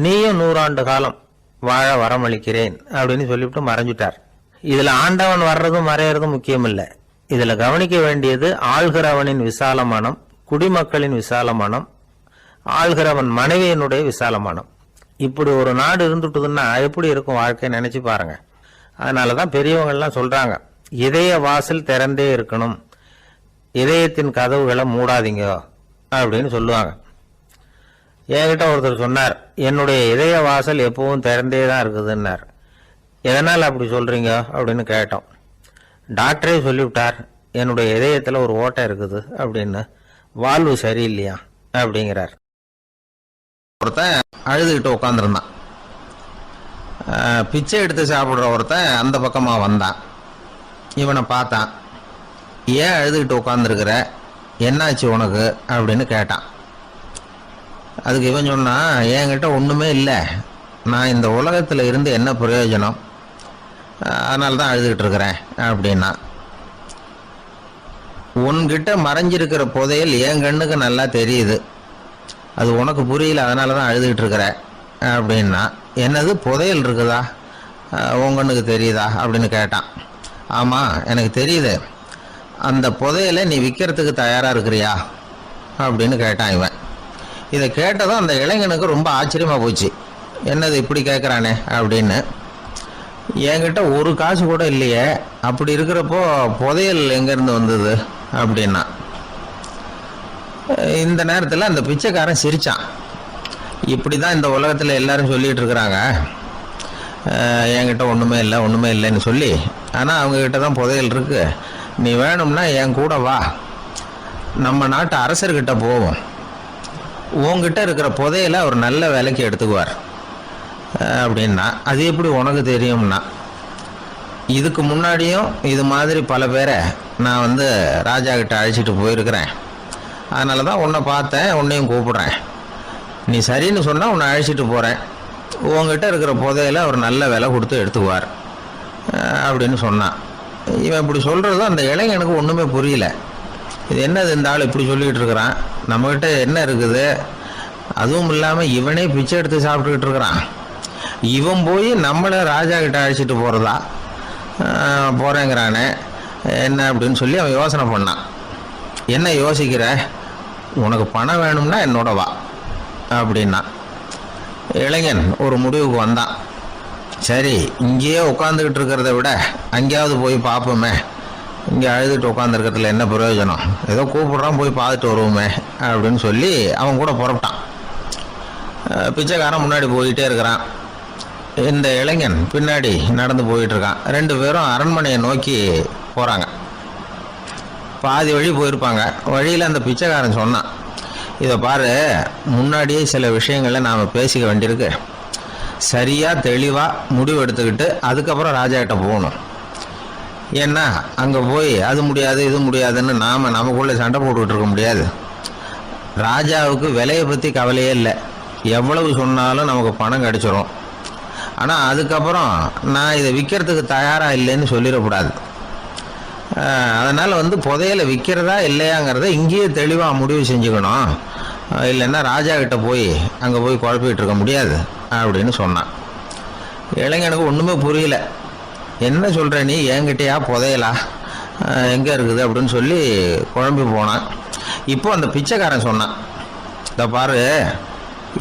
நீயும் 100 ஆண்டு காலம் வாழ வரமளிக்கிறேன் அப்படின்னு சொல்லிவிட்டு மறைஞ்சிட்டார். இதுல ஆண்டவன் வர்றதும் மறையறதும் முக்கியம் இல்லை. இதுல கவனிக்க வேண்டியது ஆள்கிறவனின் விசால மனம், குடிமக்களின் விசால மனம், ஆள்கிறவன் மனைவியினுடைய விசால மனம். இப்படி ஒரு நாடு இருந்துட்டுதுன்னா எப்படி இருக்கும் வாழ்க்கை நினைச்சு பாருங்க. அதனாலதான் பெரியவங்கள்லாம் சொல்றாங்க, இதய வாசல் திறந்தே இருக்கணும், இதயத்தின் கதவுகளை மூடாதீங்க அப்படின்னு சொல்லுவாங்க. என்கிட்ட ஒருத்தர் சொன்னார், என்னுடைய இதய வாசல் எப்பவும் திறந்தே தான் இருக்குதுன்னார். எதனால் அப்படி சொல்றீங்க அப்படின்னு கேட்டோம். டாக்டரே சொல்லிவிட்டார், என்னுடைய இதயத்தில் ஒரு ஓட்டை இருக்குது அப்படின்னு, வால்வு சரியில்லையா அப்படிங்கிறார். ஒருத்தன் அழுதுகிட்டு உட்காந்துருந்தான். பிச்சை எடுத்து சாப்பிட்ற ஒருத்தன் அந்த பக்கமாக வந்தான். இவனை பார்த்தான். ஏன் அழுதுகிட்டு உட்காந்துருக்கிற, என்னாச்சு உனக்கு அப்படின்னு கேட்டான். அதுக்கு இவன் சொன்னான், என்கிட்ட ஒன்றுமே இல்லை, நான் இந்த உலகத்தில் இருந்து என்ன பிரயோஜனம், அதனால தான் அழுதுகிட்டு இருக்கிறேன் அப்படின்னா. உன்கிட்ட மறைஞ்சிருக்கிற புதையல் என் கண்ணுக்கு நல்லா தெரியுது, அது உனக்கு புரியல, அதனால தான் அழுதுகிட்டு இருக்கிற அப்படின்னா. என்னது புதையல் இருக்குதா, உன் கண்ணுக்கு தெரியுதா அப்படின்னு கேட்டான். ஆமாம் எனக்கு தெரியுது, அந்த புதையலை நீ விற்கிறதுக்கு தயாராக இருக்கிறியா அப்படின்னு கேட்டான் இவன். இதை கேட்டதும் அந்த இளைஞனுக்கு ரொம்ப ஆச்சரியமாக போச்சு. என்னது இப்படி கேட்குறானே அப்படின்னு. என்கிட்ட ஒரு காசு கூட இல்லையே, அப்படி இருக்கிறப்போ புதையல் எங்கேருந்து வந்தது அப்படின்னா. இந்த நேரத்தில் அந்த பிச்சைக்காரன் சிரித்தான். இப்படி தான் இந்த உலகத்தில் எல்லாரும் சொல்லிகிட்டு இருக்கிறாங்க, என்கிட்ட ஒன்றுமே இல்லை ஒன்றுமே இல்லைன்னு சொல்லி. ஆனால் அவங்கக்கிட்ட தான் புதையல் இருக்குது, நீ வேணும்னா என் கூட வா, நம்ம நாட்டு அரசர்கிட்ட போவோம், உங்ககிட்ட இருக்கிற புதையலை அவர் நல்ல விலைக்கு எடுத்துக்குவார் அப்படின்னா. அது எப்படி உனக்கு தெரியும்னா, இதுக்கு முன்னாடியும் இது மாதிரி பல பேரை நான் ராஜா கிட்ட அழைச்சிட்டு போயிருக்கிறேன், அதனால தான் உன்னை பார்த்தேன், உன்னையும் கூப்பிடுறேன், நீ சரின்னு சொன்னால் உன்னை அழைச்சிட்டு போகிறேன், உங்ககிட்ட இருக்கிற புதையலை அவர் நல்ல விலை கொடுத்து எடுத்துக்குவார் அப்படின்னு சொன்னான். இவன் இப்படி சொல்கிறது அந்த இளைஞனுக்கு ஒன்றுமே புரியல. இது என்னது இந்த ஆள் இப்படி சொல்லிகிட்டு இருக்கிறான், நம்மகிட்ட என்ன இருக்குது, அதுவும் இல்லாமல் இவனே பிச்சை எடுத்து சாப்பிட்டுக்கிட்டு இருக்கிறான், இவன் போய் நம்மளை ராஜா கிட்ட அழைச்சிட்டு போகிறதா போகிறேங்கிறானே என்ன அப்படின்னு சொல்லி அவன் யோசனை பண்ணான். என்ன யோசிக்கிற, உனக்கு பணம் வேணும்னா என்னோட வா அப்படின்னா. இளைஞன் ஒரு முடிவுக்கு வந்தான். சரி இங்கேயே உட்காந்துக்கிட்டு இருக்கிறத விட அங்கேயாவது போய் பார்ப்போமே, இங்கே அழுதுட்டு உட்காந்துருக்கிறதுல என்ன பிரயோஜனம், ஏதோ கூப்பிட்றான் போய் பார்த்துட்டு வருவோமே அப்படின்னு சொல்லி அவன் கூட புறப்பட்டான். பிச்சைக்காரன் முன்னாடி போயிட்டே இருக்கிறான், இந்த இளைஞன் பின்னாடி நடந்து போயிட்டுருக்கான். 2 பேரும் அரண்மனையை நோக்கி போகிறாங்க. பாதி வழி போயிருப்பாங்க. வழியில் அந்த பிச்சைக்காரன் சொன்னான், இதை பாரு, முன்னாடியே சில விஷயங்களை நாம் பேசிக்க வேண்டியிருக்கு, சரியாக தெளிவாக முடிவு எடுத்துக்கிட்டு அதுக்கப்புறம் ராஜா கிட்ட போகணும். ஏன்னா அங்கே போய் அது முடியாது இது முடியாதுன்னு நாம் நமக்குள்ளே சண்டை போட்டுக்கிட்டு இருக்க முடியாது. ராஜாவுக்கு விலையை பற்றி கவலையே இல்லை, எவ்வளவு சொன்னாலும் நமக்கு பணம் கிடைச்சிரும். ஆனால் அதுக்கப்புறம் நான் இதை விற்கிறதுக்கு தயாராக இல்லைன்னு சொல்லிடக்கூடாது. அதனால் புதையலை விற்கிறதா இல்லையாங்கிறத இங்கேயே தெளிவாக முடிவு செஞ்சுக்கணும், இல்லைன்னா ராஜா கிட்ட போய் அங்கே போய் குழப்பிக்கிட்டு இருக்க முடியாது அப்படின்னு சொன்னான். இளைஞனுக்கு ஒன்றுமே புரியல. என்ன சொல்கிற நீ, என்கிட்டயா புதையலா, எங்கே இருக்குது அப்படின்னு சொல்லி குழம்பி போனான். இப்போ அந்த பிச்சைக்காரன் சொன்னான், இதை பாரு,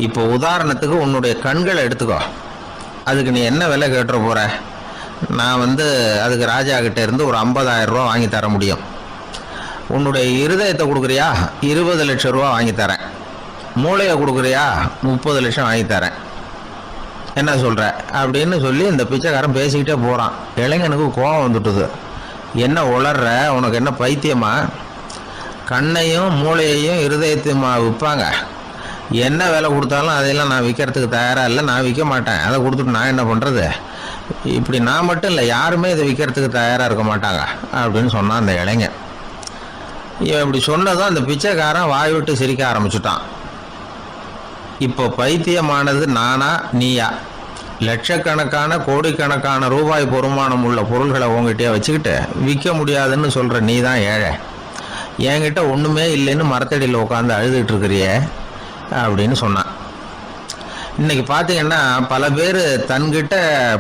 இப்போ உதாரணத்துக்கு உன்னுடைய கண்களை எடுத்துக்கோ, அதுக்கு நீ என்ன விலை கேட்டுற போகிற, நான் அதுக்கு ராஜா கிட்ட இருந்து ஒரு 50,000 ரூபா வாங்கி தர முடியும். உன்னுடைய இருதயத்தை கொடுக்குறியா, 20 லட்சம் ரூபா வாங்கி தரேன். மூளையை கொடுக்குறியா, 30 லட்சம் வாங்கி தரேன். என்ன சொல்கிற அப்படின்னு சொல்லி இந்த பிச்சைக்காரன் பேசிக்கிட்டே போகிறான். இளைஞனுக்கு கோபம் வந்துட்டுது. என்ன உளர்ற, உனக்கு என்ன பைத்தியமா, கண்ணையும் மூளையையும் இருதயத்தையுமா விற்பாங்க, என்ன விலை கொடுத்தாலும் அதையெல்லாம் நான் விற்கிறதுக்கு தயாராக இல்லை, நான் விற்க மாட்டேன், அதை கொடுத்துட்டு நான் என்ன பண்ணுறது, இப்படி நான் மட்டும் இல்லை யாருமே இதை விற்கிறதுக்கு தயாராக இருக்க மாட்டாங்க அப்படின்னு சொன்னான் அந்த இளைஞன். இவன் இப்படி சொன்னதும் அந்த பிச்சைக்காரன் வாய் விட்டு சிரிக்க ஆரம்பிச்சுட்டான். இப்போ பைத்தியமானது நானா நீயா, லட்சக்கணக்கான கோடிக்கணக்கான ரூபாய் பொறுமானம் உள்ள பொருள்களை உங்ககிட்டயே வச்சுக்கிட்டு விற்க முடியாதுன்னு சொல்ற நீ தான் ஏழை. என்கிட்ட ஒண்ணுமே இல்லைன்னு மரத்தடியில் உட்காந்து அழுதுட்டு இருக்கிறியே அப்படின்னு சொன்னான். இன்னைக்கு பார்த்தீங்கன்னா பல பேர் தன்கிட்ட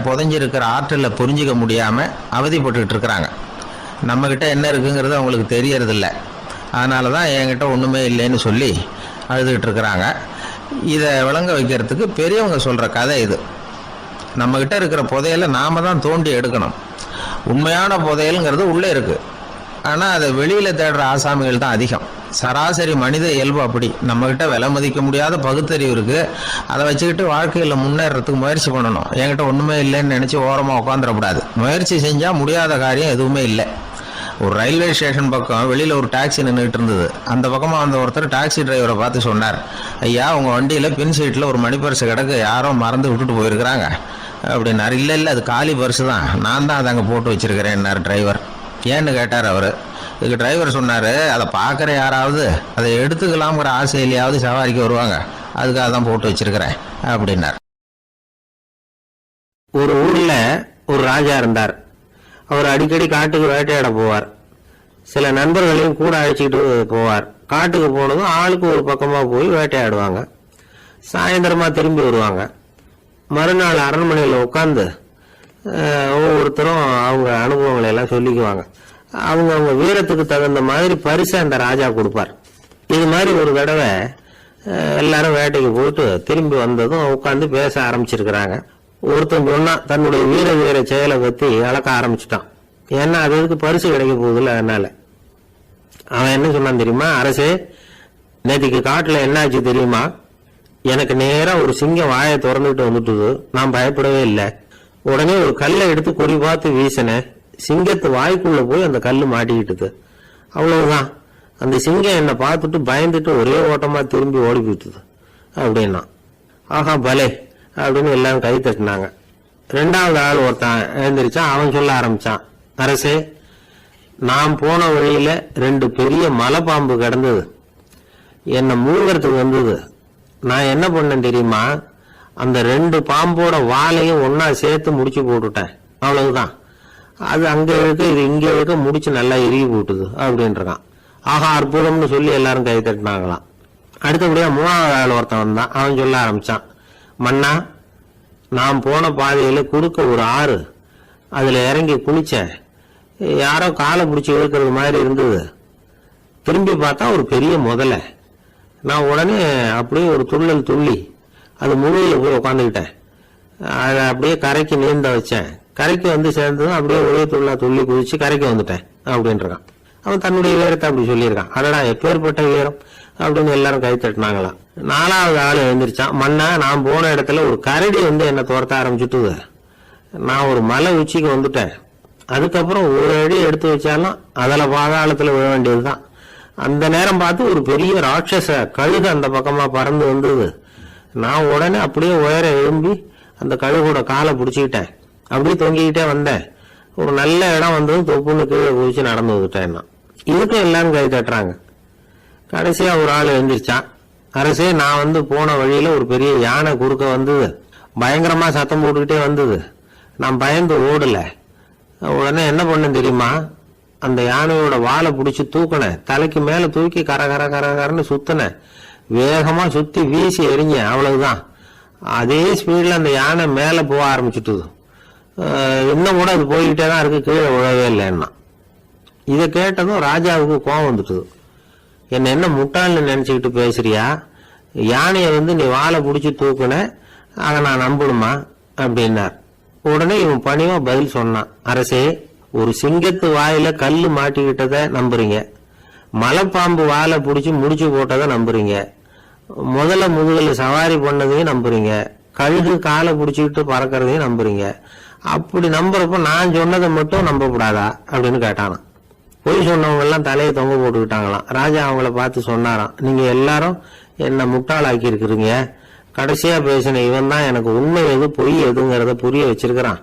புதைஞ்சிருக்கிற ஆற்றலை புரிஞ்சிக்க முடியாமல் அவதிப்பட்டுக்கிட்டு இருக்கிறாங்க. நம்மக்கிட்ட என்ன இருக்குங்கிறது அவங்களுக்கு தெரியறதில்ல. அதனால தான் என்கிட்ட ஒன்றுமே இல்லைன்னு சொல்லி அழுதுகிட்டு இருக்கிறாங்க. இதை விளங்க வைக்கிறதுக்கு பெரியவங்க சொல்கிற கதை இது. நம்மக்கிட்ட இருக்கிற புதையலை நாம் தான் தோண்டி எடுக்கணும். உண்மையான புதையலுங்கிறது உள்ளே இருக்குது. ஆனால் அதை வெளியில் தேடுற ஆசாமிகள் தான் அதிகம். சராசரி மனித இயல்பு அப்படி. நம்மக்கிட்ட விலை மதிக்க முடியாத பகுத்தறிவு இருக்குது. அதை வச்சுக்கிட்டு வாழ்க்கையில் முன்னேறதுக்கு முயற்சி பண்ணணும். என்கிட்ட ஒன்றுமே இல்லைன்னு நினச்சி ஓரமாக உட்காந்துடக்கூடாது. முயற்சி செஞ்சால் முடியாத காரியம் எதுவுமே இல்லை. ஒரு ரயில்வே ஸ்டேஷன் பக்கம் வெளியில் ஒரு டாக்ஸி நின்றுட்டு இருந்தது. அந்த பக்கமாக வந்த ஒருத்தர் டாக்ஸி டிரைவரை பார்த்து சொன்னார், ஐயா உங்கள் வண்டியில் பின் சீட்டில் ஒரு மணி பர்ஸு கிடக்கு, யாரோ மறந்து விட்டுட்டு போயிருக்கிறாங்க அப்படின்னாரு. இல்லை அது காலி பர்ஸு தான், நான் தான் அதை அங்கே போட்டு வச்சிருக்கிறேன்னாரு டிரைவர். ஏன்னு கேட்டார் அவர். இதுக்கு டிரைவர் சொன்னார், அதை பார்க்குற யாராவது அதை எடுத்துக்கலாம்ங்கிற ஆசையிலையாவது சவாரிக்கு வருவாங்க, அதுக்காக தான் போட்டு வச்சிருக்கிறேன் அப்படின்னார். ஒரு ஊர்ல ஒரு ராஜா இருந்தார். அவர் அடிக்கடி காட்டுக்கு வேட்டையாட போவார். சில நண்பர்களையும் கூட அழைச்சிக்கிட்டு போவார். காட்டுக்கு போனதும் ஆளுக்கு ஒரு பக்கமா போய் வேட்டையாடுவாங்க. சாயந்தரமா திரும்பி வருவாங்க. மறுநாள் அரண்மனையில் உட்காந்து ஒவ்வொருத்தரும் அவங்க அனுபவங்களை எல்லாம் சொல்லிக்குவாங்க. அவங்க வீரத்துக்கு தகுந்த மாதிரி பரிசை அந்த ராஜா கொடுப்பார். இது மாதிரி ஒரு தடவை எல்லாரும் வேட்டைக்கு போயிட்டு திரும்பி வந்ததும் உட்காந்து பேச ஆரம்பிச்சிருக்கிறாங்க. ஒருத்தன் சொன்னா தன்னுடைய வீர செயலை பத்தி அளக்க ஆரம்பிச்சுட்டான். ஏன்னா அதுக்கு பரிசு கிடைக்க போகுதுல்ல. அதனால அவன் என்ன சொன்னான் தெரியுமா? அரசே, நேற்றுக்கு காட்டுல என்ன ஆச்சு தெரியுமா? எனக்கு நேரா ஒரு சிங்கம் வாயை திறந்துட்டு வந்துட்டுது. நான் பயப்படவே இல்லை. உடனே ஒரு கல்லை எடுத்து குறி பார்த்து வீசினேன். சிங்கத்து வாய்க்குள்ள போய் அந்த கல்லு மாட்டிக்கிட்டுது. அவ்வளவுதான். அந்த சிங்கம் என்னை பார்த்துட்டு பயந்துட்டு ஒரே ஓட்டமா திரும்பி ஓடி போயிட்டுது அப்படின்னா. ஆஹா பலே அப்படின்னு எல்லாரும் கை தட்டினாங்க. ரெண்டாவது ஆள் ஒருத்தன் எழுந்திரிச்சான். அவன் சொல்ல ஆரம்பிச்சான், அரசே, நான் போன வழியில 2 பெரிய மலைப்பாம்பு கிடந்தது. என்னை மூழ்கிறதுக்கு வந்தது. நான் என்ன பண்ணேன் தெரியுமா? அந்த 2 பாம்போட வாலையும் ஒன்னா சேர்த்து முடிச்சு போட்டுட்டேன். அவ்வளவுதான். அது அங்க இருக்க இது இங்க இருக்க முடிச்சு நல்லா இறுகி போட்டுது அப்படின்றான். ஆஹா அற்புதம்னு சொல்லி எல்லாரும் கை தட்டினாங்களாம். அடுத்தபடியா 3வது ஆள் ஒருத்தன் வந்தான். அவன் சொல்ல ஆரம்பிச்சான், மன்னா, நான் போன பாதையில குறுக்க ஒரு ஆறு, அதுல இறங்கி குளிச்சேன். யாரோ காலை பிடிச்சி இழுக்கிறது மாதிரி இருந்தது. திரும்பி பார்த்தா ஒரு பெரிய முதலை. நான் உடனே அப்படியே ஒரு துள்ளல் துள்ளி அது முழுவில் போய் உட்காந்துக்கிட்டேன். அதை அப்படியே கரைக்கு நீந்த வச்சேன். கரைக்கு வந்து சேர்ந்ததும் அப்படியே ஒரே துள்ளி குதிச்சு கரைக்கு வந்துட்டேன் அப்படின்றான். அவன் தன்னுடைய வீரத்தை அப்படி சொல்லியிருக்கான். அதடா எப்பேற்பட்ட வீரம் அப்படின்னு எல்லாரும் கை தட்டினாங்களாம். 4வது ஆள் எழுந்திரிச்சான். மன்னா, நான் போன இடத்துல ஒரு கரடி வந்து என்னை துரத்த ஆரம்பிச்சுட்டுது. நான் ஒரு மலை உச்சிக்கு வந்துட்டேன். அதுக்கப்புறம் ஒரு அடி எடுத்து வச்சாலும் அதில் பாதாளத்துல விழ வேண்டியதுதான். அந்த நேரம் பார்த்து ஒரு பெரிய ராட்சச கழுகு அந்த பக்கமா பறந்து வந்தது. நான் உடனே அப்படியே உயர எழும்பி அந்த கழுகோட காலை பிடிச்சிக்கிட்டேன். அப்படியே தொங்கிக்கிட்டே வந்தேன். ஒரு நல்ல இடம் வந்ததும் தொப்புன்னு கீழே குதிச்சு நடந்து வந்துட்டேன். இதுக்கும் எல்லாரும் கை தட்டுறாங்க. கடைசியா ஒரு ஆள் எழுந்திரிச்சான். அரசே, நான் வந்து போன வழியில ஒரு பெரிய யானை குறுக்க வந்தது. பயங்கரமா சத்தம் போட்டுக்கிட்டே வந்தது. நான் பயந்து ஓடல. உடனே என்ன பண்ணேன் தெரியுமா? அந்த யானையோட வாலை பிடிச்சி தூக்கினேன். தலைக்கு மேல தூக்கி கரன்னு சுத்தினேன். வேகமா சுத்தி வீசி எறிஞ்சேன். அவ்வளவுதான். அதே ஸ்பீட்ல அந்த யானை மேல போக ஆரம்பிச்சுட்டுது. இன்னும் கூட அது போய்கிட்டே தான் இருக்கு, கீழே விழவே இல்லைன்னா. இதை கேட்டதும் ராஜாவுக்கு கோபம் வந்துட்டுது. என்ன முட்டாள்னு நினைச்சுக்கிட்டு பேசுறியா? யானையை வந்து நீ வாழை பிடிச்சி தூக்குன, அதை நான் நம்பணுமா அப்படின்னார். உடனே இவன் பணிவா பதில் சொன்னான், அரசே, ஒரு சிங்கத்து வாயில கல்லு மாட்டிக்கிட்டத நம்புறீங்க, மலைப்பாம்பு வாழை பிடிச்சி முடிச்சு போட்டதை நம்புறீங்க, முதல்ல முதுகுல சவாரி பண்ணதையும் நம்புறீங்க, கழுகு காலை பிடிச்சிக்கிட்டு பறக்கிறதையும் நம்புறீங்க. அப்படி நம்புறப்ப நான் சொன்னதை மட்டும் நம்பக்கூடாதா அப்படின்னு கேட்டானான். பொய் சொன்னவங்க எல்லாம் தலையை தொங்க போட்டுக்கிட்டாங்களாம். ராஜா அவங்கள பார்த்து சொன்னாராம், நீங்க எல்லாரும் என்ன முட்டாளாக்கி இருக்கிறீங்க. கடைசியா பேசின இவன் தான் எனக்கு உண்மை எது பொய் எதுங்கிறத புரிய வச்சிருக்கிறான்.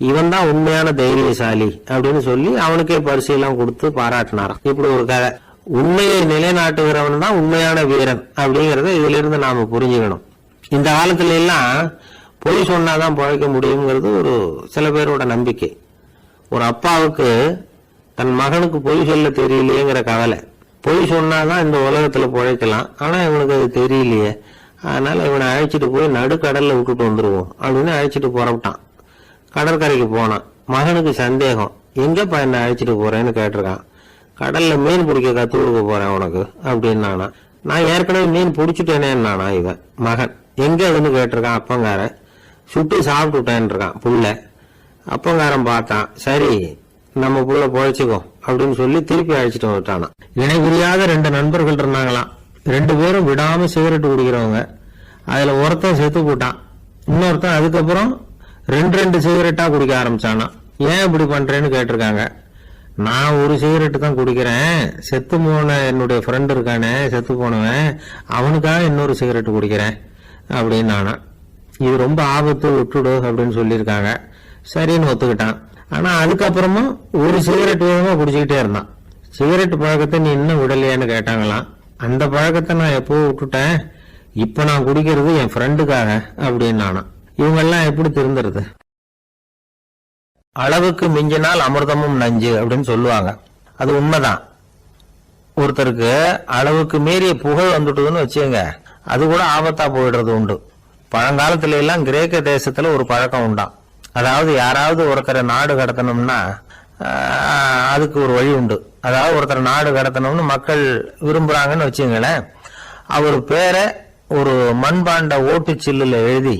இவன் தான் உண்மையான தைரியசாலி அப்படின்னு சொல்லி அவனுக்கே பரிசு எல்லாம் கொடுத்து பாராட்டினாராம். இப்படி ஒரு கதை. உண்மையை நிலைநாட்டுகிறவன் தான் உண்மையான வீரன் அப்படிங்கறத இதுல இருந்து நாம புரிஞ்சுக்கணும். இந்த காலத்துல எல்லாம் பொய் சொன்னாதான் பிழைக்க முடியுங்கிறது ஒரு சில பேரோட நம்பிக்கை. ஒரு அப்பாவுக்கு தன் மகனுக்கு பொய் சொல்ல தெரியலையேங்கிற கவலை. பொய் சொன்னாதான் இந்த உலகத்துல பிழைக்கலாம், ஆனா இவனுக்கு அது தெரியலையே, அதனால இவனை அழைச்சிட்டு போய் நடுக்கடல்ல விட்டுட்டு வந்துருவோம் அப்படின்னு அழைச்சிட்டு புறப்பட்டான். கடற்கரைக்கு போனான். மகனுக்கு சந்தேகம், எங்கப்பா என்ன அழைச்சிட்டு போறேன்னு கேட்டிருக்கான். கடல்ல மீன் பிடிக்க கத்து கொடுக்க போறேன் உனக்கு அப்படின்னு. நான் ஏற்கனவே மீன் பிடிச்சிட்டேனேன்னா இவன் மகன். எங்க அதுன்னு கேட்டிருக்கான். அப்பங்காரன் சுட்டு சாப்பிட்டுட்டேன் இருக்கான் புள்ள. அப்பங்காரன் பார்த்தான், சரி நம்ம புள்ள பொழைச்சிக்கோ அப்படின்னு சொல்லி திருப்பி அழைச்சிட்டு வந்துட்டானா. இணை புரியாத 2 நண்பர்கள் இருந்தாங்களாம். 2 பேரும் விடாம சிகரெட் குடிக்கிறவங்க. அதுல ஒருத்தன் செத்து போட்டான். இன்னொருத்தன் அதுக்கப்புறம் 2 சிகரெட்டா குடிக்க ஆரம்பிச்சானா. ஏன் இப்படி பண்றேன்னு கேட்டிருக்காங்க. நான் ஒரு சிகரெட்டு தான் குடிக்கிறேன், செத்து போன என்னுடைய ஃப்ரெண்ட் இருக்கானே செத்து போனவன், அவனுக்காக இன்னொரு சிகரெட்டு குடிக்கிறேன் அப்படின்னு நானா. இது ரொம்ப ஆபத்து, விட்டுடு அப்படின்னு சொல்லியிருக்காங்க. சரின்னு ஒத்துக்கிட்டான். ஆனா அதுக்கப்புறமும் ஒரு சிகரெட் வேகமா குடிச்சுக்கிட்டே இருந்தான். சிகரெட் பழக்கத்தை நீ இன்னும் விடலையான்னு கேட்டாங்களாம். அந்த பழக்கத்தை நான் எப்போ விட்டுட்டேன், இப்ப நான் குடிக்கிறது என் ஃப்ரெண்டுக்காக அப்படின்னு நானா. இவங்கெல்லாம் எப்படி திருந்துறது? அளவுக்கு மிஞ்சினால் அமிர்தமும் நஞ்சு அப்படின்னு சொல்லுவாங்க. அது உண்மைதான். ஒருத்தருக்கு அளவுக்கு மீறிய புகழ் வந்துட்டுதுன்னு வச்சுங்க, அது கூட ஆபத்தா போயிடுறது உண்டு. பழங்காலத்துல எல்லாம் கிரேக்க தேசத்துல ஒரு பழக்கம் உண்டாம். அதாவது யாராவது ஒருத்தரை நாடு கடத்தணும்னா அதுக்கு ஒரு வழி உண்டு. அதாவது ஒருத்தரை நாடு கடத்தணும்னு மக்கள் விரும்புறாங்கன்னு வச்சுங்களேன், அவர் பேரை ஒரு மண்பாண்ட ஓட்டுச்சில்லுல எழுதி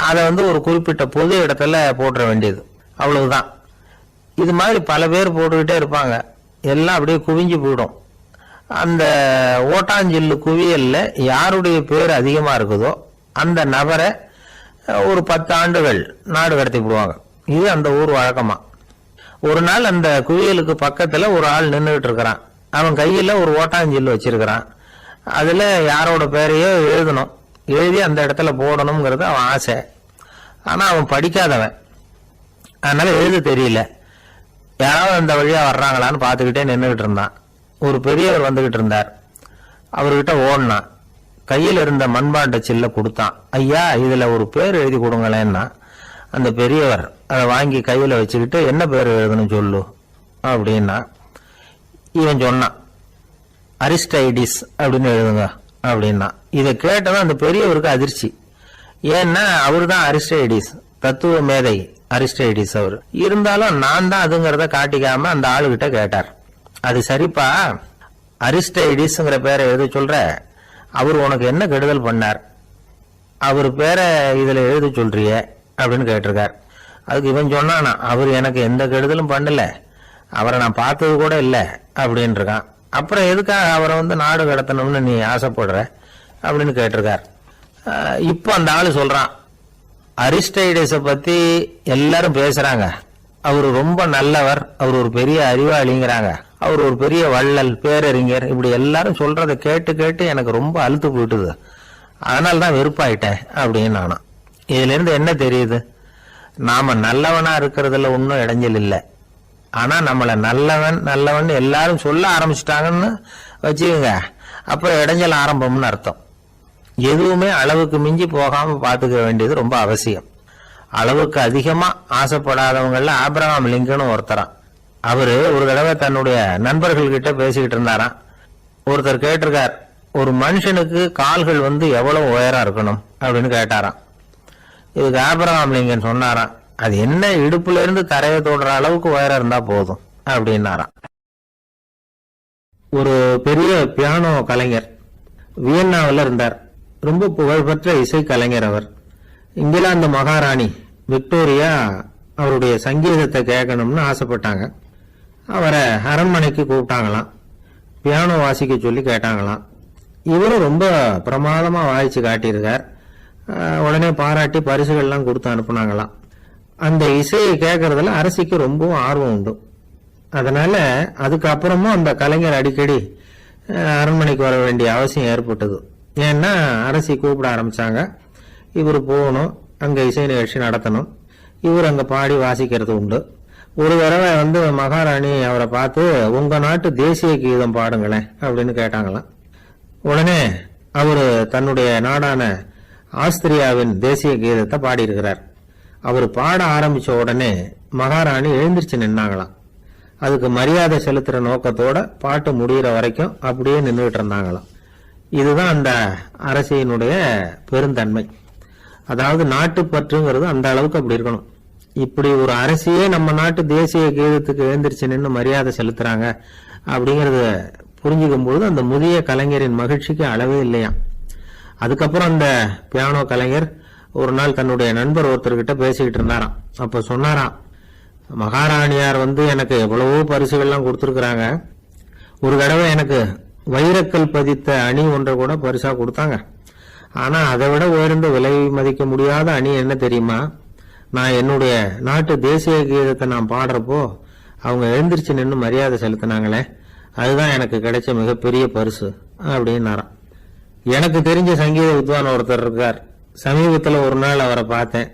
அதை ஒரு குறிப்பிட்ட பொது இடத்துல போட்டுற வேண்டியது, அவ்வளவுதான். இது மாதிரி பல பேர் போட்டுக்கிட்டே இருப்பாங்க. எல்லாம் அப்படியே குவிஞ்சு போயிடும். அந்த ஓட்டாஞ்சில்லு குவியல்ல யாருடைய பேர் அதிகமா இருக்குதோ அந்த நபரை ஒரு 10 ஆண்டுகள் நாடு கடத்தி விடுவாங்க. இது அந்த ஊர் வழக்கமா. ஒரு நாள் அந்த குவியலுக்கு பக்கத்துல ஒரு ஆள் நின்றுகிட்டு இருக்கிறான். அவன் கையில ஒரு ஓட்டாஞ்சில்லு வச்சிருக்கிறான். அதுல யாரோட பேரையோ எழுதணும், எழுதி அந்த இடத்துல போடணுங்கிறது அவன் ஆசை. ஆனா அவன் படிக்காதவன், அதனால எழுத தெரியல. யாராவது அந்த வழியா வர்றாங்களான்னு பார்த்துக்கிட்டே நின்றுகிட்டு இருந்தான். ஒரு பெரியவர் வந்துகிட்டு இருந்தார். அவர்கிட்ட ஓடினான். கையில் இருந்த மண்பாண்ட சில்ல கொடுத்தான். ஐயா, இதுல ஒரு பேர் எழுதி கொடுங்களேன்னா. அந்த பெரியவர் அதை வாங்கி கையில வச்சுக்கிட்டு, என்ன பேர் எழுதணும் சொல்லு அப்படின்னா. இவன் சொன்னான், அரிஸ்டைடிஸ் அப்படின்னு எழுதுங்க அப்படின்னா. இதை கேட்டதும் அந்த பெரியவருக்கு அதிர்ச்சி. ஏன்னா அவரு தான் அரிஸ்டைடிஸ், தத்துவ மேதை அரிஸ்டைடிஸ் அவர். இருந்தாலும் நான் தான் அதுங்கிறத காட்டிக்காம அந்த ஆளுகிட்ட கேட்டார். அது சரிப்பா, அரிஸ்டைடிஸ்ங்கிற பேரை எழுத சொல்ற, அவர் உனக்கு என்ன கெடுதல் பண்ணார், அவர் பேரை இதுல எழுத சொல்றிய அப்படின்னு கேட்டிருக்கார். அதுக்கு இவன் சொன்னானா, அவர் எனக்கு எந்த கெடுதலும் பண்ணல, அவரை நான் பார்த்தது கூட இல்லை அப்படின்னு இருக்கான். அப்புறம் எதுக்காக அவரை நாடு கடத்தணும்னு நீ ஆசைப்படுற அப்படின்னு கேட்டிருக்கார். இப்போ அந்த ஆளு சொல்றான், அரிஸ்டைடஸ பத்தி எல்லாரும் பேசுறாங்க, அவர் ரொம்ப நல்லவர், அவர் ஒரு பெரிய அறிவாளிங்கிறாங்க, அவர் ஒரு பெரிய வள்ளல், பேரறிஞர், இப்படி எல்லாரும் சொல்றதை கேட்டு கேட்டு எனக்கு ரொம்ப அழுத்து போயிட்டுது, அதனால தான் வெறுப்பாயிட்டேன் அப்படின்னு நானும். இதுல இருந்து என்ன தெரியுது? நாம நல்லவனா இருக்கிறதுல ஒன்றும் இடைஞ்சல் இல்லை. ஆனா நம்மள நல்லவன் நல்லவன் எல்லாரும் சொல்ல ஆரம்பிச்சிட்டாங்கன்னு வச்சுக்கோங்க, அப்புறம் இடைஞ்சல் ஆரம்பம்னு அர்த்தம். எதுவுமே அளவுக்கு மிஞ்சி போகாம பாத்துக்க வேண்டியது ரொம்ப அவசியம். அளவுக்கு அதிகமா ஆசைப்படாதவங்கள ஆபிரகாம் லிங்கன் ஒருத்தரான். அவரு ஒரு தடவை தன்னுடைய நண்பர்கள் கிட்ட பேசிக்கிட்டு இருந்தாராம். ஒருத்தர் கேட்டிருக்கார், ஒரு மனுஷனுக்கு கால்கள் எவ்வளவு உயரம் இருக்கணும் அப்படின்னு கேட்டாராம். இதுக்கு ஆபிரகாம் லிங்கன் சொன்னாராம், அது என்ன இடுப்புல இருந்து தரையை தொடுற அளவுக்கு உயரம் இருந்தா போதும் அப்படின்னாராம். ஒரு பெரிய பியானோ கலைஞர் வியன்னாவில் இருந்தார். ரொம்ப புகழ்பெற்ற இசை கலைஞர் அவர். இங்கிலாந்து மகாராணி விக்டோரியா அவருடைய சங்கீதத்தை கேட்கணும்னு ஆசைப்பட்டாங்க. அவரை அரண்மனைக்கு கூப்பிட்டாங்களாம். பியானோ வாசிக்க சொல்லி கேட்டாங்களாம். இவரும் ரொம்ப பிரமாதமா வாய்ச்சி காட்டியிருக்கார். உடனே பாராட்டி பரிசுகள்லாம் கொடுத்து அனுப்புனாங்களாம். அந்த இசையை கேட்கறதுல அரசிக்கு ரொம்பவும் ஆர்வம் உண்டு. அதனால அதுக்கப்புறமும் அந்த கலைஞர் அடிக்கடி அரண்மனைக்கு வர வேண்டிய அவசியம் ஏற்பட்டது. ஏன்னா அரசி கூப்பிட ஆரம்பிச்சாங்க. இவர் போகணும், அங்க இசை நிகழ்ச்சி நடத்தணும், இவர் அங்க பாடி வாசிக்கிறது உண்டு. ஒரு தடவை மகாராணி அவரை பார்த்து, உங்க நாட்டு தேசிய கீதம் பாடுங்களேன் அப்படின்னு கேட்டாங்களாம். உடனே அவரு தன்னுடைய நாடான ஆஸ்திரியாவின் தேசிய கீதத்தை பாடியிருக்கிறார். அவர் பாட ஆரம்பிச்ச உடனே மகாராணி எழுந்திருச்சு நின்னாங்களாம். அதுக்கு மரியாதை செலுத்துற நோக்கத்தோட பாட்டு முடிகிற வரைக்கும் அப்படியே நின்றுட்டு இருந்தாங்களாம். இதுதான் அந்த அரசியனுடைய பெருந்தன்மை. அதாவது நாட்டுப்பற்றுங்கிறது அந்த அளவுக்கு அப்படி இருக்கணும். இப்படி ஒரு அரசியே நம்ம நாட்டு தேசிய கீதத்துக்கு எழுந்திருச்சு நின்று மரியாதை செலுத்துறாங்க அப்படிங்கறத புரிஞ்சுக்கும் பொழுது அந்த முதிய கலைஞரின் மகிழ்ச்சிக்கு அளவே இல்லையா. அதுக்கப்புறம் அந்த பியானோ கலைஞர் ஒரு நாள் தன்னுடைய நண்பர் ஒருத்தர்கிட்ட பேசிக்கிட்டு இருந்தாராம். அப்ப சொன்னாராம், மகாராணியார் எனக்கு எவ்வளவோ பரிசுகள்லாம் கொடுத்துருக்குறாங்க. ஒரு தடவை எனக்கு வைரக்கல் பதித்த அணி ஒன்றை கூட பரிசா கொடுத்தாங்க. ஆனா அதை விட உயர்ந்த விலை மதிக்க முடியாத அணி என்ன தெரியுமா? நான் என்னுடைய நாட்டு தேசிய கீதத்தை நான் பாடுறப்போ அவங்க எழுந்திருச்சு நின்று மரியாதை செலுத்தினாங்களே, அதுதான் எனக்கு கிடைச்ச மிகப்பெரிய பரிசு அப்படின்னாராம். எனக்கு தெரிஞ்ச சங்கீத வித்வான் ஒருத்தர் இருக்கார். சமீபத்தில் ஒரு நாள் அவரை பார்த்தேன்.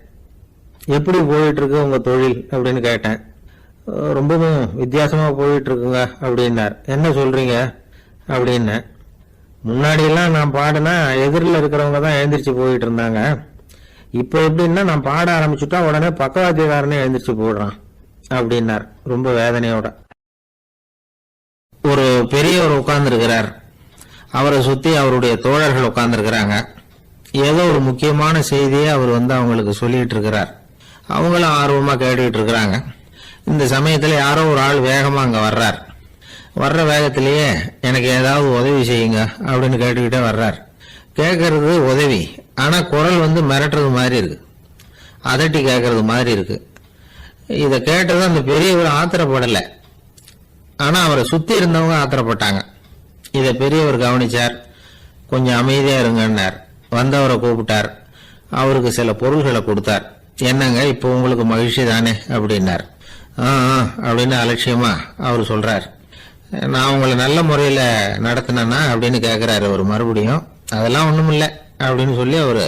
எப்படி போயிட்டு இருக்கு உங்க தொழில் அப்படின்னு கேட்டேன். ரொம்பவும் வித்தியாசமா போயிட்டு இருக்குங்க அப்படின்னார். என்ன சொல்றீங்க அப்படின்னு. முன்னாடியெல்லாம் நான் பாடினா எதிரில் இருக்கிறவங்க தான் எழுந்திரிச்சு போயிட்டு இருந்தாங்க. இப்போ எப்படின்னா நான் பாட ஆரம்பிச்சுட்டா உடனே பக்கவாத்தியக்காரனே எழுந்திரிச்சு போடுறான் அப்படின்னார் ரொம்ப வேதனையோட. ஒரு பெரியவர் உட்கார்ந்து இருக்கிறார். அவரை சுத்தி அவருடைய தோழர்கள் உட்கார்ந்து இருக்கிறாங்க. ஏதோ ஒரு முக்கியமான செய்தியை அவர் அவங்களுக்கு சொல்லிட்டு இருக்கிறார். அவங்களும் ஆர்வமா கேட்டுக்கிட்டு இருக்கிறாங்க. இந்த சமயத்துல யாரோ ஒரு ஆள் வேகமா அங்க வர்றார். வர்ற வேகத்திலேயே எனக்கு ஏதாவது உதவி செய்யுங்க அப்படின்னு கேட்டுக்கிட்டே வர்றார். கேட்கறது உதவி, ஆனா குரல் மிரட்டுறது மாதிரி இருக்கு, அதட்டி கேட்கறது மாதிரி இருக்கு. இதை கேட்டது அந்த பெரியவர் ஆத்திரப்படல, ஆனா அவரை சுத்தி இருந்தவங்க ஆத்திரப்பட்டாங்க. இதை பெரியவர் கவனிச்சார். கொஞ்சம் அமைதியா இருங்கன்னார். வந்தவரை கூப்பிட்டார். அவருக்கு சில பொருள்களை கொடுத்தார். என்னங்க இப்போ உங்களுக்கு மகிழ்ச்சி தானே அப்படின்னார். அப்படின்னு அலட்சியமா அவர் சொல்றார். நான் உங்களை நல்ல முறையில நடத்தினேன்னா அப்படின்னு கேட்கிறாரு அவர் மறுபடியும். அதெல்லாம் ஒண்ணும் இல்லை அப்படின்னு சொல்லி அவரு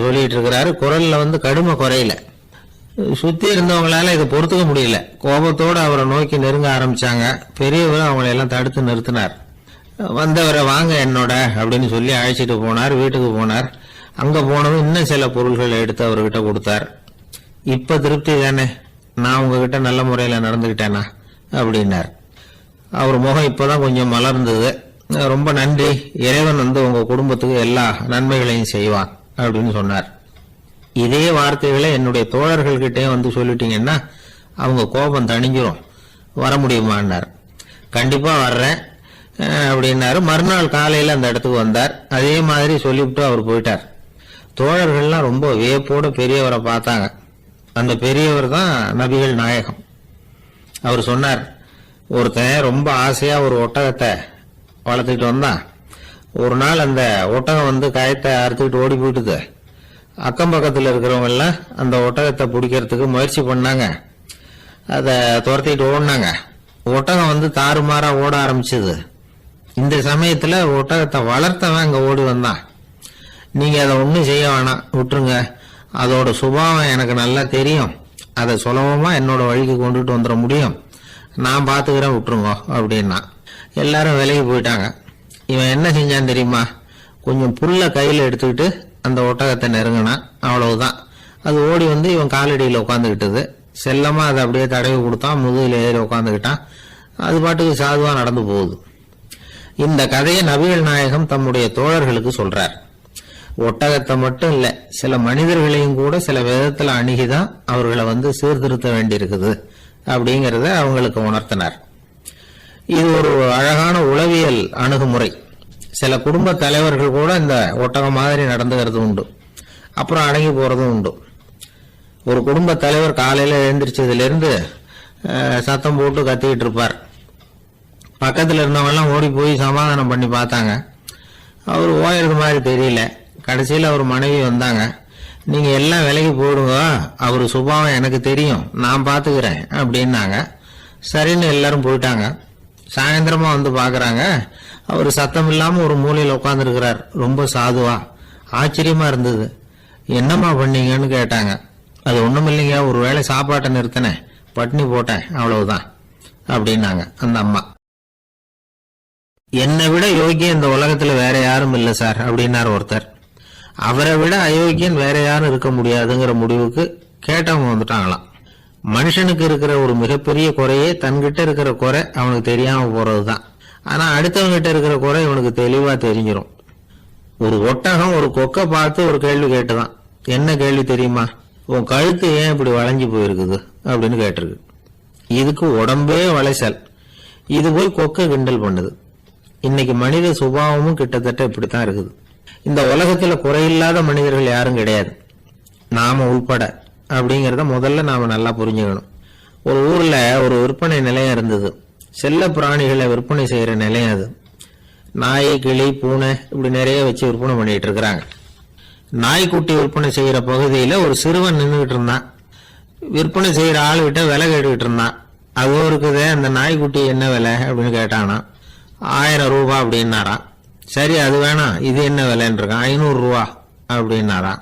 சொல்லிட்டு இருக்கிறாரு. குரல்ல கடுமை குறையில. சுத்தி இருந்தவங்களால இதை பொறுத்துக்க முடியல. கோபத்தோடு அவரை நோக்கி நெருங்க ஆரம்பிச்சாங்க. பெரியவர் அவங்களை எல்லாம் தடுத்து நிறுத்தினார். வந்தவரை வாங்க என்னோட அப்படின்னு சொல்லி அழைச்சிட்டு போனார். வீட்டுக்கு போனார். அங்க போனதும் இன்னும் சில பொருள்களை எடுத்து அவர்கிட்ட கொடுத்தார். இப்ப திருப்தி தானே, நான் உங்ககிட்ட நல்ல முறையில நடந்துகிட்டேனா அப்படின்னார். அவர் முகம் இப்பதான் கொஞ்சம் மலர்ந்தது. ரொம்ப நன்றி, இறைவன் உங்க குடும்பத்துக்கு எல்லா நன்மைகளையும் செய்வான் அப்படின்னு சொன்னார். இதே வார்த்தைகளை என்னுடைய தோழர்கள் கிட்டே சொல்லிட்டீங்கன்னா அவங்க கோபம் தணிஞ்சிரும், வர முடியுமான்னார். கண்டிப்பா வர்றேன் அப்படின்னாரு. மறுநாள் காலையில அந்த இடத்துக்கு வந்தார். அதே மாதிரி சொல்லிவிட்டு அவர் போயிட்டார். தோழர்கள்லாம் ரொம்ப வியப்போட பெரியவரை பார்த்தாங்க. அந்த பெரியவர் தான் நபிகள் நாயகம். அவர் சொன்னார், ஒருத்தன் ரொம்ப ஆசையா ஒரு ஒட்டகத்தை வளர்த்துக்கிட்டு வந்தான். ஒரு நாள் அந்த ஒட்டகம் கயத்தை அறுத்துக்கிட்டு ஓடி போயிட்டுது. அக்கம் பக்கத்தில் இருக்கிறவங்க எல்லாம் அந்த ஒட்டகத்தை பிடிக்கிறதுக்கு முயற்சி பண்ணாங்க. அதை துரத்திட்டு ஓடினாங்க. ஒட்டகம் தாறுமாறா ஓட ஆரம்பிச்சது. இந்த சமயத்துல ஒட்டகத்தை வளர்த்தவன் அங்க ஓடி வந்தான். நீங்க அதை ஒண்ணும் செய்ய வேணாம், விட்டுருங்க. அதோட சுபாவம் எனக்கு நல்லா தெரியும். அதை சுலபமா என்னோட வழிக்கு கொண்டுட்டு வந்துட முடியும். நான் பாத்துக்கிறேன், விட்டுருங்க அப்படின்னா. எல்லாரும் விலகி போயிட்டாங்க. இவன் என்ன செஞ்சான் தெரியுமா? கொஞ்சம் புல்ல கையில எடுத்துக்கிட்டு அந்த ஒட்டகத்தை நெருங்கினான். அவ்வளவுதான். அது ஓடி இவன் காலடியில உட்காந்துக்கிட்டது. செல்லமா அதை அப்படியே தடவி கொடுத்தான். முதுகில ஏறி உட்காந்துக்கிட்டான். அது பாட்டுக்கு சாதுவா நடந்து போகுது. இந்த கதையை நபிகள் நாயகம் தம்முடைய தோழர்களுக்கு சொல்றார். ஒட்டகத்தை மட்டும் இல்ல, சில மனிதர்களையும் கூட சில விதத்துல அணுகிதான் அவர்களை சீர்திருத்த வேண்டியிருக்குது அப்படிங்கறத அவங்களுக்கு உணர்த்தினார். இது ஒரு அழகான உளவியல் அணுகுமுறை. சில குடும்ப தலைவர்கள் கூட இந்த ஒட்டகம் மாதிரி நடந்துகிறது உண்டு, அப்புறம் அடங்கி போறதும் உண்டு. ஒரு குடும்ப தலைவர் காலையில எழுந்திரிச்சதுல இருந்து சத்தம் போட்டு கத்திக்கிட்டு இருப்பார். பக்கத்துல இருந்தவங்க எல்லாம் ஓடி போய் சமாதானம் பண்ணி பார்த்தாங்க. அவர் ஓயறது மாதிரி தெரியல. கடைசியில் அவர் மனைவி வந்தாங்க. நீங்க எல்லாம் விலகி போடுங்க, அவரு சுபாவம் எனக்கு தெரியும், நான் பாத்துக்கிறேன் அப்படின்னாங்க. சரின்னு எல்லாரும் போயிட்டாங்க. சாயந்தரமா பாக்குறாங்க, அவர் சத்தம் இல்லாம ஒரு மூலையில உட்கார்ந்து இருக்கிறார். ரொம்ப சாதுவா. ஆச்சரியமா இருந்தது. என்னம்மா பண்ணீங்கன்னு கேட்டாங்க. அது ஒண்ணும் இல்லைங்க, ஒரு வேளை சாப்பாட்டை நிறுத்தினேன், பட்னி போட்டேன், அவ்வளவுதான் அப்படின்னாங்க அந்த அம்மா. என்னை விட யோகியம் இந்த உலகத்துல வேற யாரும் இல்லை சார் அப்படின்னார் ஒருத்தர். அவரை விட அயோக்கியன் வேற யாரும் இருக்க முடியாதுங்கிற முடிவுக்கு கேட்டவங்க வந்துட்டாங்களாம். மனுஷனுக்கு இருக்கிற ஒரு மிகப்பெரிய குறையே தன்கிட்ட இருக்கிற குறை அவனுக்கு தெரியாம போறதுதான். ஆனா அடுத்தவங்கிட்ட இருக்கிற குறை இவனுக்கு தெளிவா தெரிஞ்சிடும். ஒரு ஒட்டகம் ஒரு கொக்கை பார்த்து ஒரு கேள்வி கேட்டுதான். என்ன கேள்வி தெரியுமா? உன் கழுத்து ஏன் இப்படி வளைஞ்சு போயிருக்குது அப்படின்னு கேட்டிருக்கு. இதுக்கு உடம்பே வளைசல். இது போய் கொக்கை கிண்டல் பண்ணுது. இன்னைக்கு மனித சுபாவமும் கிட்டத்தட்ட இப்படித்தான் இருக்குது. இந்த உலகத்துல குறையில்லாத மனிதர்கள் யாரும் கிடையாது, நாம உள்பட. அப்படிங்கறத முதல்ல நாம நல்லா புரிஞ்சுக்கணும். ஒரு ஊர்ல ஒரு விற்பனை நிலையம் இருந்தது. செல்ல பிராணிகளை விற்பனை செய்யற நிலையம் அது. நாய், கிளி, பூனை இப்படி நிறைய வச்சு விற்பனை பண்ணிட்டு இருக்கிறாங்க. நாய்க்குட்டி விற்பனை செய்யற பகுதியில ஒரு சிறுவன் நின்றுகிட்டு இருந்தான். விற்பனை செய்யற ஆளுகிட்ட விலை கேட்டுக்கிட்டு இருந்தான். அது இருக்குதே, அந்த நாய்க்குட்டி என்ன விலை அப்படின்னு கேட்டானா. 1000 ரூபாய் அப்படின்னாராம். சரி, அது வேணாம், இது என்ன விலைன்னு இருக்கான். 500 ரூபா அப்படின்னாராம்.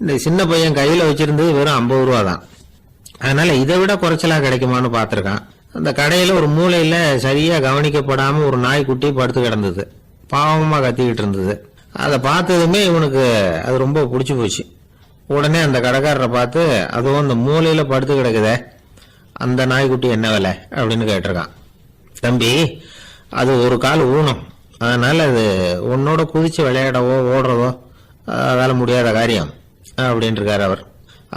இந்த சின்ன பையன் கையில வச்சிருந்தது வெறும் 50 ரூபா தான். அதனால இதை விட குறைச்சலா கிடைக்குமான்னு பார்த்திருக்கான். அந்த கடையில ஒரு மூலையில சரியா கவனிக்கப்படாம ஒரு நாய்க்குட்டி படுத்து கிடந்தது. பாவமா கத்திக்கிட்டு இருந்தது. அதை பார்த்ததுமே இவனுக்கு அது ரொம்ப பிடிச்சு போச்சு. உடனே அந்த கடைக்காரரை பார்த்து, அதுவும் அந்த மூலையில படுத்து கிடக்குதே, அந்த நாய்க்குட்டி என்ன விலை அப்படின்னு கேட்டிருக்கான். தம்பி, அது ஒரு கால் ஊனம், அதனால அது உன்னோட குதிச்சு விளையாடவோ ஓடுறதோ அதால முடியாத காரியம் அப்படின்னு இருக்காரு அவர்.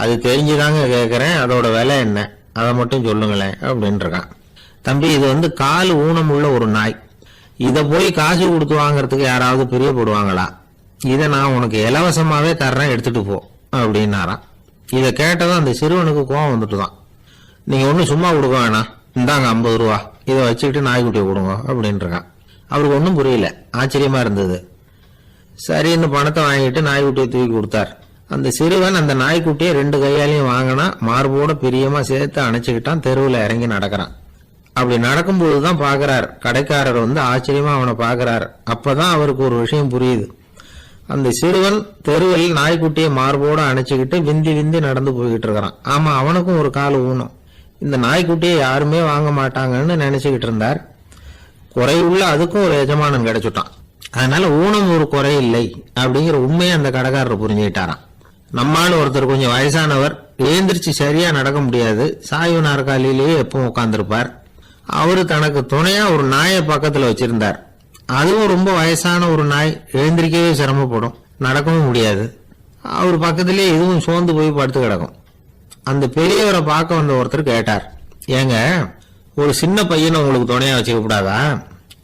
அது தெரிஞ்சுதாங்க கேட்கறேன், அதோட விலை என்ன, அதை மட்டும் சொல்லுங்களேன் அப்படின்னு இருக்கான். தம்பி, இது கால் ஊனம் உள்ள ஒரு நாய். இதை போய் காசு கொடுத்து வாங்கறதுக்கு யாராவது பிரியப்படுவாங்களா? இதை நான் உனக்கு இலவசமாவே தர்றேன், எடுத்துட்டு போ அப்படின்னாராம். இதை கேட்டதும் அந்த சிறுவனுக்கு கோவம் வந்துட்டுதான். நீங்க ஒன்னும் சும்மா கொடுக்க வேணாம், இந்தாங்க 50 ரூபா, இதை வச்சுக்கிட்டு நாய்க்குட்டியை கொடுங்க அப்படின்னு இருக்கான். அவருக்கு ஒன்றும் புரியல, ஆச்சரியமா இருந்தது. சரின்னு பணத்தை வாங்கிட்டு நாய்க்குட்டியை தூக்கி கொடுத்தார். அந்த சிறுவன் அந்த நாய்க்குட்டியை 2 கையாலையும் வாங்கினா, மார்போட பிரியமா சேர்த்து அணைச்சுக்கிட்டான். தெருவில் இறங்கி நடக்கிறான். அப்படி நடக்கும்போதுதான் பாக்குறார், கடைக்காரர் ஆச்சரியமா அவனை பாக்குறார். அப்பதான் அவருக்கு ஒரு விஷயம் புரியுது. அந்த சிறுவன் தெருவில் நாய்க்குட்டியை மார்போட அணைச்சுக்கிட்டு விந்தி விந்தி நடந்து போய்கிட்டு இருக்கிறான். ஆமா, அவனுக்கும் ஒரு கால் ஊனம். இந்த நாய்க்குட்டியை யாருமே வாங்க மாட்டாங்கன்னு நினைச்சுக்கிட்டு இருந்தார். குறையுள்ள அதுக்கும் ஒரு எஜமானன் கிடைச்சுட்டான். அதனால ஊனம் ஒரு குறை இல்லை அப்படிங்கிற உண்மையை அந்த கடைக்காரர் புரிஞ்சுக்கிட்டாராம். நம்மால் ஒருத்தர் கொஞ்சம் வயசானவர், எழுந்திரிச்சு சரியா நடக்க முடியாது, சாய்வு நாற்காலியிலேயே எப்பவும் உட்கார்ந்துருப்பார். அவரு தனக்கு துணையா ஒரு நாயை பக்கத்துல வச்சிருந்தார். அதுவும் ரொம்ப வயசான ஒரு நாய், எழுந்திரிக்கவே சிரமப்படும், நடக்கவும் முடியாது. அவர் பக்கத்திலேயே இதுவும் சோர்ந்து போய் படுத்து கிடக்கும். அந்த பெரியவரை பார்க்க வந்த ஒருத்தர் கேட்டார், ஏங்க, ஒரு சின்ன பையனை உங்களுக்கு துணையா வச்சுக்க கூடாதா?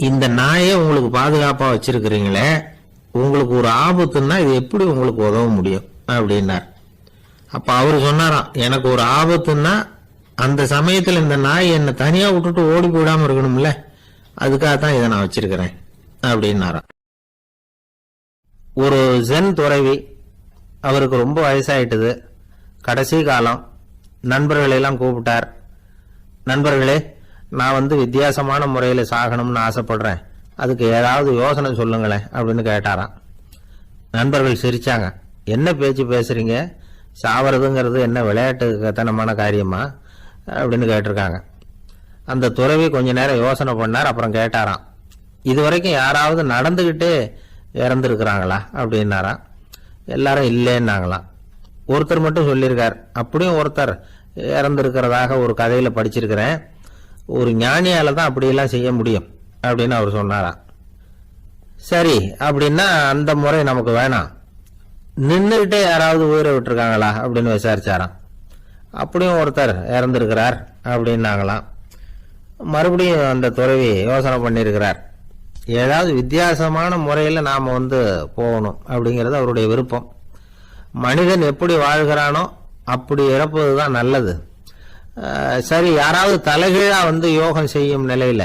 இந்த நாயை உங்களுக்கு பாதுகாப்பா வச்சிருக்கிறீங்களே, உங்களுக்கு ஒரு ஆபத்துன்னா இது எப்படி உங்களுக்கு உதவ முடியும் அப்படின்னார். அப்ப அவரு சொன்னாராம், எனக்கு ஒரு ஆபத்துன்னா அந்த சமயத்துல இந்த நாய் என்னை தனியா விட்டுட்டு ஓடி போயிடாம இருக்கணும்ல, அதுக்காகத்தான் இதை நான் வச்சிருக்கிறேன் அப்படின்னாராம். ஒரு ஜென் துறவி, அவருக்கு ரொம்ப வயசாயிட்டது, கடைசி காலம். நண்பர்களை எல்லாம் கூப்பிட்டார். நண்பர்களே, நான் வித்தியாசமான முறையில சாகணும்னு ஆசைப்படுறேன், அதுக்கு ஏதாவது யோசனை சொல்லுங்களேன் அப்படின்னு கேட்டாராம். நண்பர்கள் சிரிச்சாங்க. என்ன பேச்சு பேசுறீங்க, சாவறதுங்கிறது என்ன விளையாட்டுத்தனமான காரியமா அப்படின்னு கேட்டிருக்காங்க. அந்த துறவி கொஞ்ச நேரம் யோசனை பண்ணார். அப்புறம் கேட்டாராம், இதுவரைக்கும் யாராவது நடந்துகிட்டே இறந்துருக்கிறாங்களா அப்படின்னாராம். எல்லாரும் இல்லைன்னாங்களாம். ஒருத்தர் மட்டும் சொல்லியிருக்கார், அப்படியும் ஒருத்தர் இறந்துருக்கிறதாக ஒரு கதையில படிச்சிருக்கிறேன், ஒரு ஞானியால தான் அப்படியெல்லாம் செய்ய முடியும் அப்படின்னு அவர் சொன்னாராம். சரி, அப்படின்னா அந்த முறை நமக்கு வேணாம், நின்றுகிட்டே யாராவது உயிரை விட்டுருக்காங்களா அப்படின்னு விசாரிச்சாராம். அப்படியும் ஒருத்தர் இறந்திருக்கிறார் அப்படின்னாங்களாம். மறுபடியும் அந்த துறவி யோசனை பண்ணியிருக்கிறார், ஏதாவது வித்தியாசமான முறையில் நாம் போகணும் அப்படிங்கிறது அவருடைய விருப்பம். மனிதன் எப்படி வாழ்கிறானோ அப்படி இறப்பது தான் நல்லது. சரி, யாராவது தலைகீழா யோகம் செய்யும் நிலையில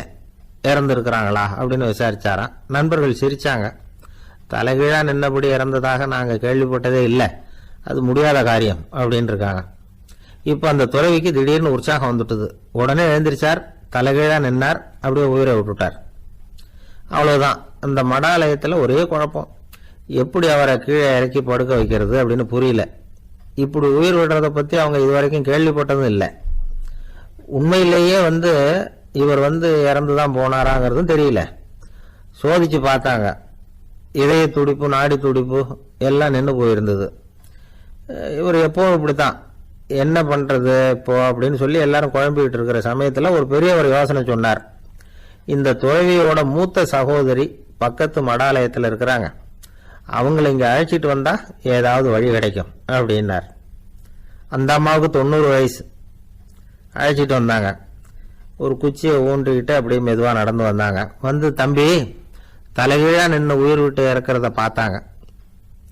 இறந்துருக்கிறாங்களா அப்படின்னு விசாரிச்சாராம். நண்பர்கள் சிரிச்சாங்க. தலைகீழா நின்னபடி இறந்ததாக நாங்க கேள்விப்பட்டதே இல்லை, அது முடியாத காரியம் அப்படின்னு இருக்காங்க. இப்ப அந்த துறவிக்கு திடீர்னு உற்சாகம் வந்துட்டுது. உடனே எழுந்திரிச்சார், தலைகீழா நின்னார், அப்படியே உயிரை விட்டுட்டார். அவ்வளவுதான். அந்த மடாலயத்துல ஒரே குழப்பம், எப்படி அவரை கீழே இறக்கி படுக்க வைக்கிறது அப்படின்னு புரியல. இப்படி உயிர் விடுறத பத்தி அவங்க இதுவரைக்கும் கேள்விப்பட்டதும் இல்லை. உண்மையிலேயே இவர் இறந்துதான் போனாராங்கிறதும் தெரியல. சோதிச்சு பார்த்தாங்க. இதய துடிப்பு, நாடி துடிப்பு எல்லாம் நின்று போயிருந்தது. இவர் எப்பவும் இப்படித்தான், என்ன பண்றது இப்போ அப்படின்னு சொல்லி எல்லாரும் குழம்பிக்கிட்டு இருக்கிற சமயத்தில் ஒரு பெரியவர் யோசனை சொன்னார். இந்த துறவியோட மூத்த சகோதரி பக்கத்து மடாலயத்தில் இருக்கிறாங்க, அவங்கள இங்கே அழைச்சிட்டு வந்தா ஏதாவது வழி கிடைக்கும் அப்படின்னார். அந்த அம்மாவுக்கு 90 வயசு. அழைச்சிட்டு வந்தாங்க. ஒரு குச்சியை ஊன்றிக்கிட்டு அப்படியே மெதுவாக நடந்து வந்தாங்க. வந்து தம்பி தலைகீழா நின்று உயிர் விட்டு இறக்கிறத பார்த்தாங்க.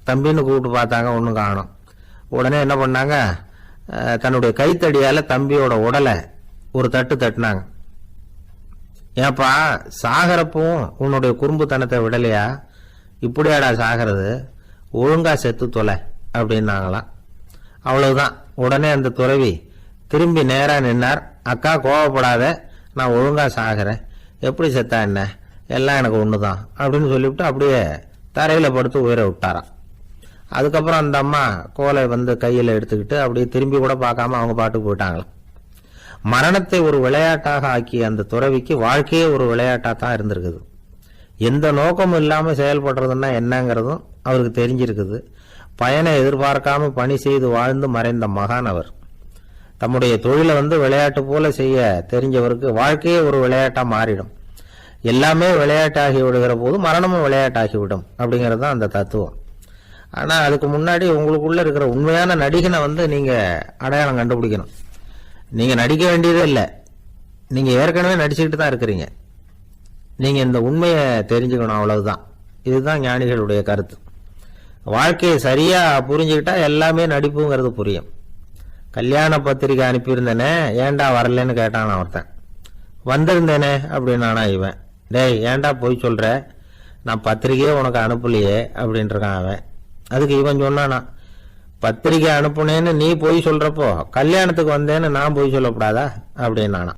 தம்பின்னு கூப்பிட்டு பார்த்தாங்க, ஒன்றும் காணும். உடனே என்ன பண்ணாங்க, தன்னுடைய கைத்தடியால் தம்பியோட உடலை ஒரு தட்டு தட்டினாங்க. ஏப்பா சாகரப்பும் உன்னுடைய குறும்புத்தனத்தை விடலையா, இப்படியாடா சாகிறது, ஒழுங்கா செத்து தொலை அப்படின்னாங்களாம். அவ்வளவுதான். உடனே அந்த துறவி திரும்பி நேரா நின்னார். அக்கா கோவப்படாத, நான் ஒழுங்கா சாகிறேன், எப்படி செத்தா என்ன, எல்லாம் எனக்கு ஒண்ணுதான் அப்படின்னு சொல்லிவிட்டு அப்படியே தரையில படுத்து உயிரை விட்டாராம். அதுக்கப்புறம் அந்த அம்மா கோலை வந்து கையில எடுத்துக்கிட்டு அப்படியே திரும்பி கூட பார்க்காம அவங்க பாட்டுக்கு போயிட்டாங்களாம். மரணத்தை ஒரு விளையாட்டாக ஆக்கிய அந்த துறவிக்கு வாழ்க்கையே ஒரு விளையாட்டா தான் இருந்திருக்குது. எந்த நோக்கமும் இல்லாம செயல்படுறதுன்னா என்னங்கிறதும் அவருக்கு தெரிஞ்சிருக்குது. பயனை எதிர்பார்க்காம பணி செய்து வாழ்ந்து மறைந்த மகான் அவர். தம்முடைய தொழிலை வந்து விளையாட்டு போல செய்ய தெரிஞ்சவருக்கு வாழ்க்கையே ஒரு விளையாட்டா மாறிடும். எல்லாமே விளையாட்டாகி விடுகிற போது மரணமும் விளையாட்டாகிவிடும் அப்படிங்கிறது தான் அந்த தத்துவம். ஆனா அதுக்கு முன்னாடி உங்களுக்குள்ள இருக்கிற உண்மையான நடிகனை வந்து நீங்க அடையாளம் கண்டுபிடிக்கணும். நீங்க நடிக்க வேண்டியதே இல்லை, நீங்க ஏற்கனவே நடிச்சுக்கிட்டு தான் இருக்கிறீங்க. நீங்க இந்த உண்மையை தெரிஞ்சுக்கணும், அவ்வளவுதான். இதுதான் ஞானிகளுடைய கருத்து. வாழ்க்கையை சரியா புரிஞ்சுக்கிட்டா எல்லாமே நடிப்புங்கிறது புரியும். கல்யாண பத்திரிக்கை அனுப்பியிருந்தேனே, ஏன்டா வரலன்னு கேட்டான் ஒருத்தன். வந்திருந்தேனே அப்படின்னானா இவன். டேய் ஏன்டா போய் சொல்ற, நான் பத்திரிக்கையே உனக்கு அனுப்பலையே அப்படின்றான் அவன். அதுக்கு இவன் சொன்னானா, பத்திரிக்கை அனுப்புனேன்னு நீ போய் சொல்றப்போ கல்யாணத்துக்கு வந்தேன்னு நான் போய் சொல்லக்கூடாதா அப்படின்னானா.